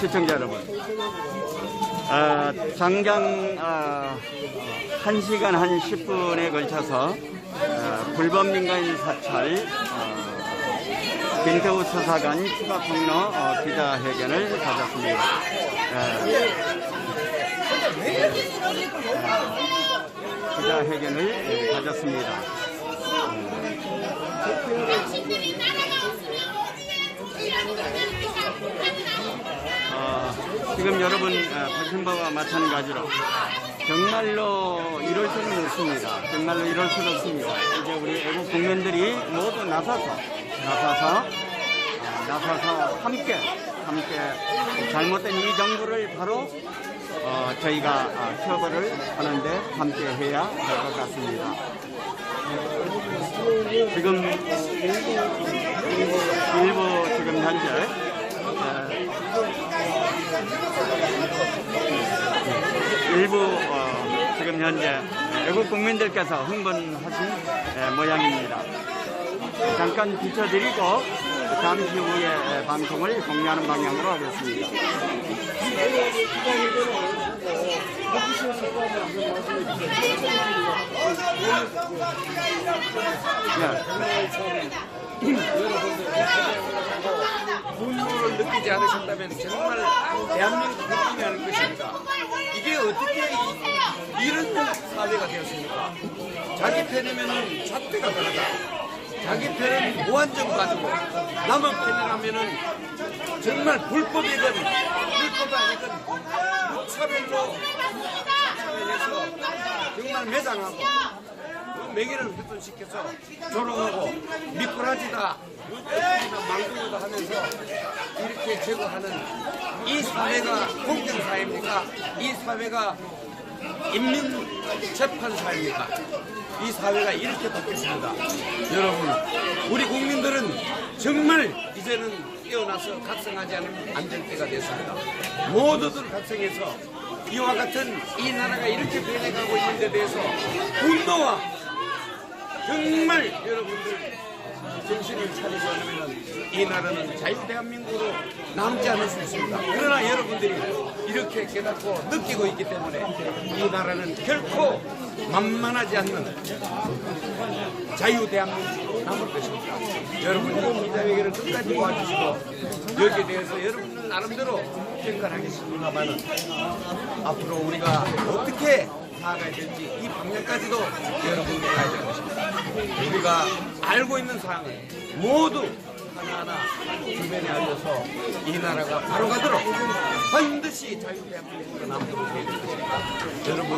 시청자 여러분, 장장 1시간 한 10분에 걸쳐서 불법 민간인 사찰 김태우 수사관 추가 폭로 기자회견을 가졌습니다. 기자회견을 가졌습니다. 지금 여러분 보신 바와 마찬가지로 정말로 이럴 수는 없습니다. 정말로 이럴 수는 없습니다. 이제 우리 애국 국민들이 모두 나서서 함께 잘못된 이 정부를 바로 저희가 처벌을 하는데 함께 해야 될 것 같습니다. 지금 일부 지금 현재 지금 현재 외국 국민들께서 흥분하신 모양입니다. 잠깐 비춰드리고 잠시 후에 방송을 종료하는 방향으로 하겠습니다. 하기 시원한 거 한번 말씀해 주세요. 분노를 느끼지 않으셨다면 정말 대한민국 국민이 하는 것입니다. 이게 어떻게 이런 사회가 되었습니까? 자기 편이면 잣대가 다르다. 자기 편은 무한정 가지고 남의 편이라면은 정말 불법이든 불법이 아니든 무차별로 해서 정말 매장하고 명예를 훼손시켜서 조롱하고 미꾸라지다 망둥이다 하면서 이렇게 제거하는 이 사회가 공정사회입니까? 이 사회가 인민재판사입니까? 이 사회가 이렇게 바뀌었습니다. 여러분, 우리 국민들은 정말 이제는 깨어나서 각성하지 않으면 안 될 때가 됐습니다. 모두들 각성해서 이와 같은 이 나라가 이렇게 변해가고 있는 데 대해서 분노와 정말 여러분들 정신을 차리지 않으면 이 나라는 자유대한민국으로 남지 않을 수 있습니다. 그러나 여러분들이 이렇게 깨닫고 느끼고 있기 때문에 이 나라는 결코 만만하지 않는 자유대한민국으로 남을 것입니다. 여러분이 기자회견을 끝까지 도와주시고 여기에 대해서 여러분은 나름대로 평가를 하겠습니다만은 앞으로 우리가 어떻게 나아가야 될지 이 방향까지도 여러분이 가야 될 것입니다. 우리가 알고 있는 사항을 모두 하나하나 주변에 알려서 이 나라가 바로 가도록 반드시 자유대한민국으로 남도록 해야 될 것입니다. 여러분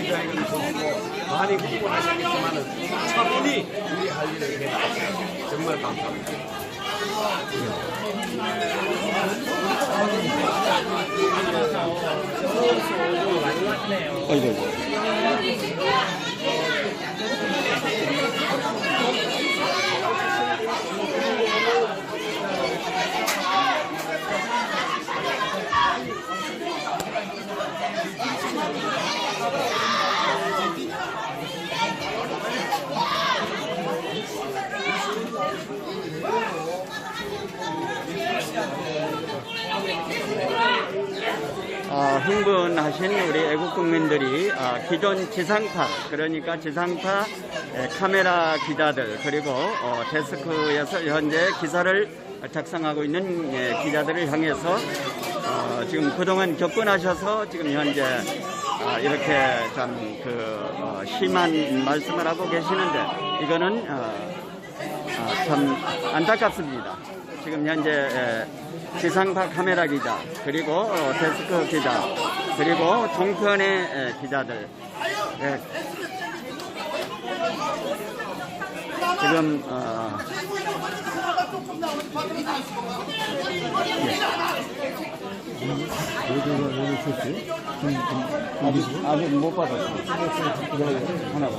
기자회견을 보시고 많이 흥분하셨겠지만은 차분히 우리 할 일을 해라. 정말 감사합니다. 흥분하신 우리 애국 국민들이 기존 지상파, 그러니까 지상파 카메라 기자들, 그리고 데스크에서 현재 기사를 작성하고 있는 기자들을 향해서 지금 그동안 접근하셔서 지금 현재 이렇게 참 심한 말씀을 하고 계시는데 이거는 참 안타깝습니다. 지금 현재 지상파 카메라 기자, 그리고 데스크 기자, 그리고 종편의 기자들 지금 아직 못 받았어요. 하나 봐.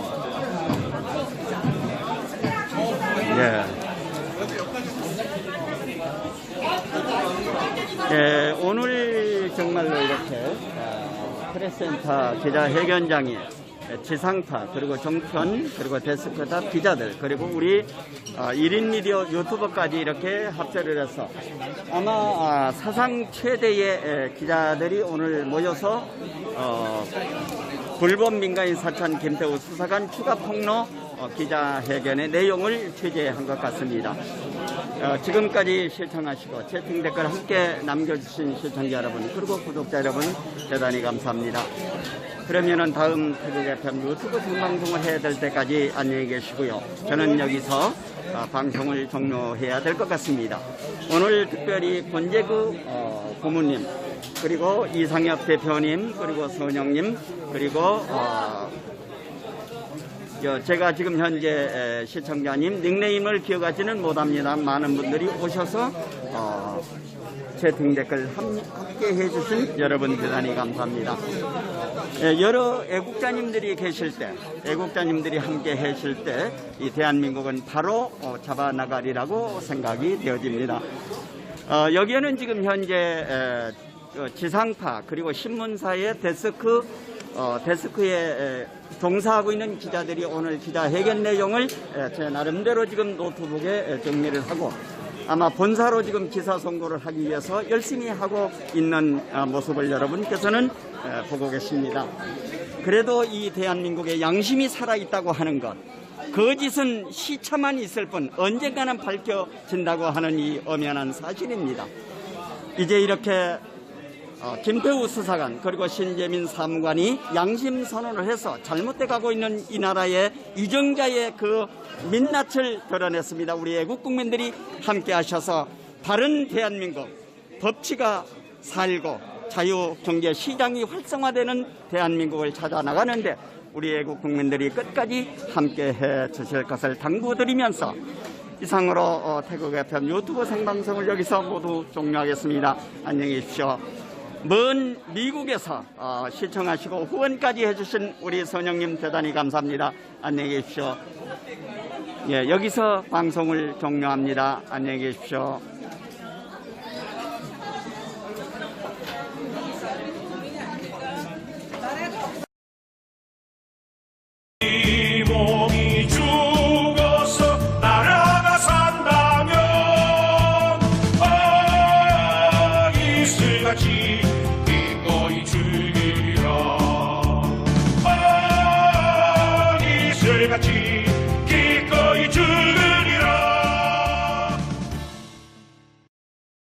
오늘 정말로 이렇게 프레스센터 기자회견장에 지상파, 그리고 종편, 그리고 데스크탑 기자들, 그리고 우리 1인 미디어 유튜버까지 이렇게 합세를 해서 아마 사상 최대의 기자들이 오늘 모여서 불법 민간인 사찰 김태우 수사관 추가 폭로 기자회견의 내용을 취재한 것 같습니다. 지금까지 시청하시고 채팅 댓글 함께 남겨주신 시청자 여러분, 그리고 구독자 여러분 대단히 감사합니다. 그러면은 다음 태국 FM 유튜브 생방송을 해야 될 때까지 안녕히 계시고요. 저는 여기서 방송을 종료해야 될 것 같습니다. 오늘 특별히 권재구 고문님, 그리고 이상엽 대표님, 그리고 선영님, 그리고 제가 지금 현재 시청자님 닉네임을 기억하지는 못합니다. 많은 분들이 오셔서 채팅 댓글 함께 해주신 여러분 대단히 감사합니다. 여러 애국자님들이 계실 때, 애국자님들이 함께 하실 때 이 대한민국은 바로 잡아나가리라고 생각이 되어집니다. 여기에는 지금 현재 지상파, 그리고 신문사의 데스크에 종사하고 있는 기자들이 오늘 기자회견 내용을 제 나름대로 지금 노트북에 정리를 하고 아마 본사로 지금 기사 송고를 하기 위해서 열심히 하고 있는 모습을 여러분께서는 보고 계십니다. 그래도 이 대한민국에 양심이 살아있다고 하는 것, 거짓은 시차만 있을 뿐 언젠가는 밝혀진다고 하는 이 엄연한 사실입니다. 이제 이렇게 김태우 수사관 그리고 신재민 사무관이 양심 선언을 해서 잘못돼 가고 있는 이 나라의 유정자의 그 민낯을 드러냈습니다. 우리 애국 국민들이 함께 하셔서 바른 대한민국, 법치가 살고 자유 경제 시장이 활성화되는 대한민국을 찾아 나가는데 우리 애국 국민들이 끝까지 함께 해 주실 것을 당부드리면서 이상으로 태국 FM 유튜브 생방송을 여기서 모두 종료하겠습니다. 안녕히 계십시오. 먼 미국에서 시청하시고 후원까지 해주신 우리 선영님 대단히 감사합니다. 안녕히 계십시오. 예, 여기서 방송을 종료합니다. 안녕히 계십시오. 이 몸이 죽어서 나라가 산다면 이슬같이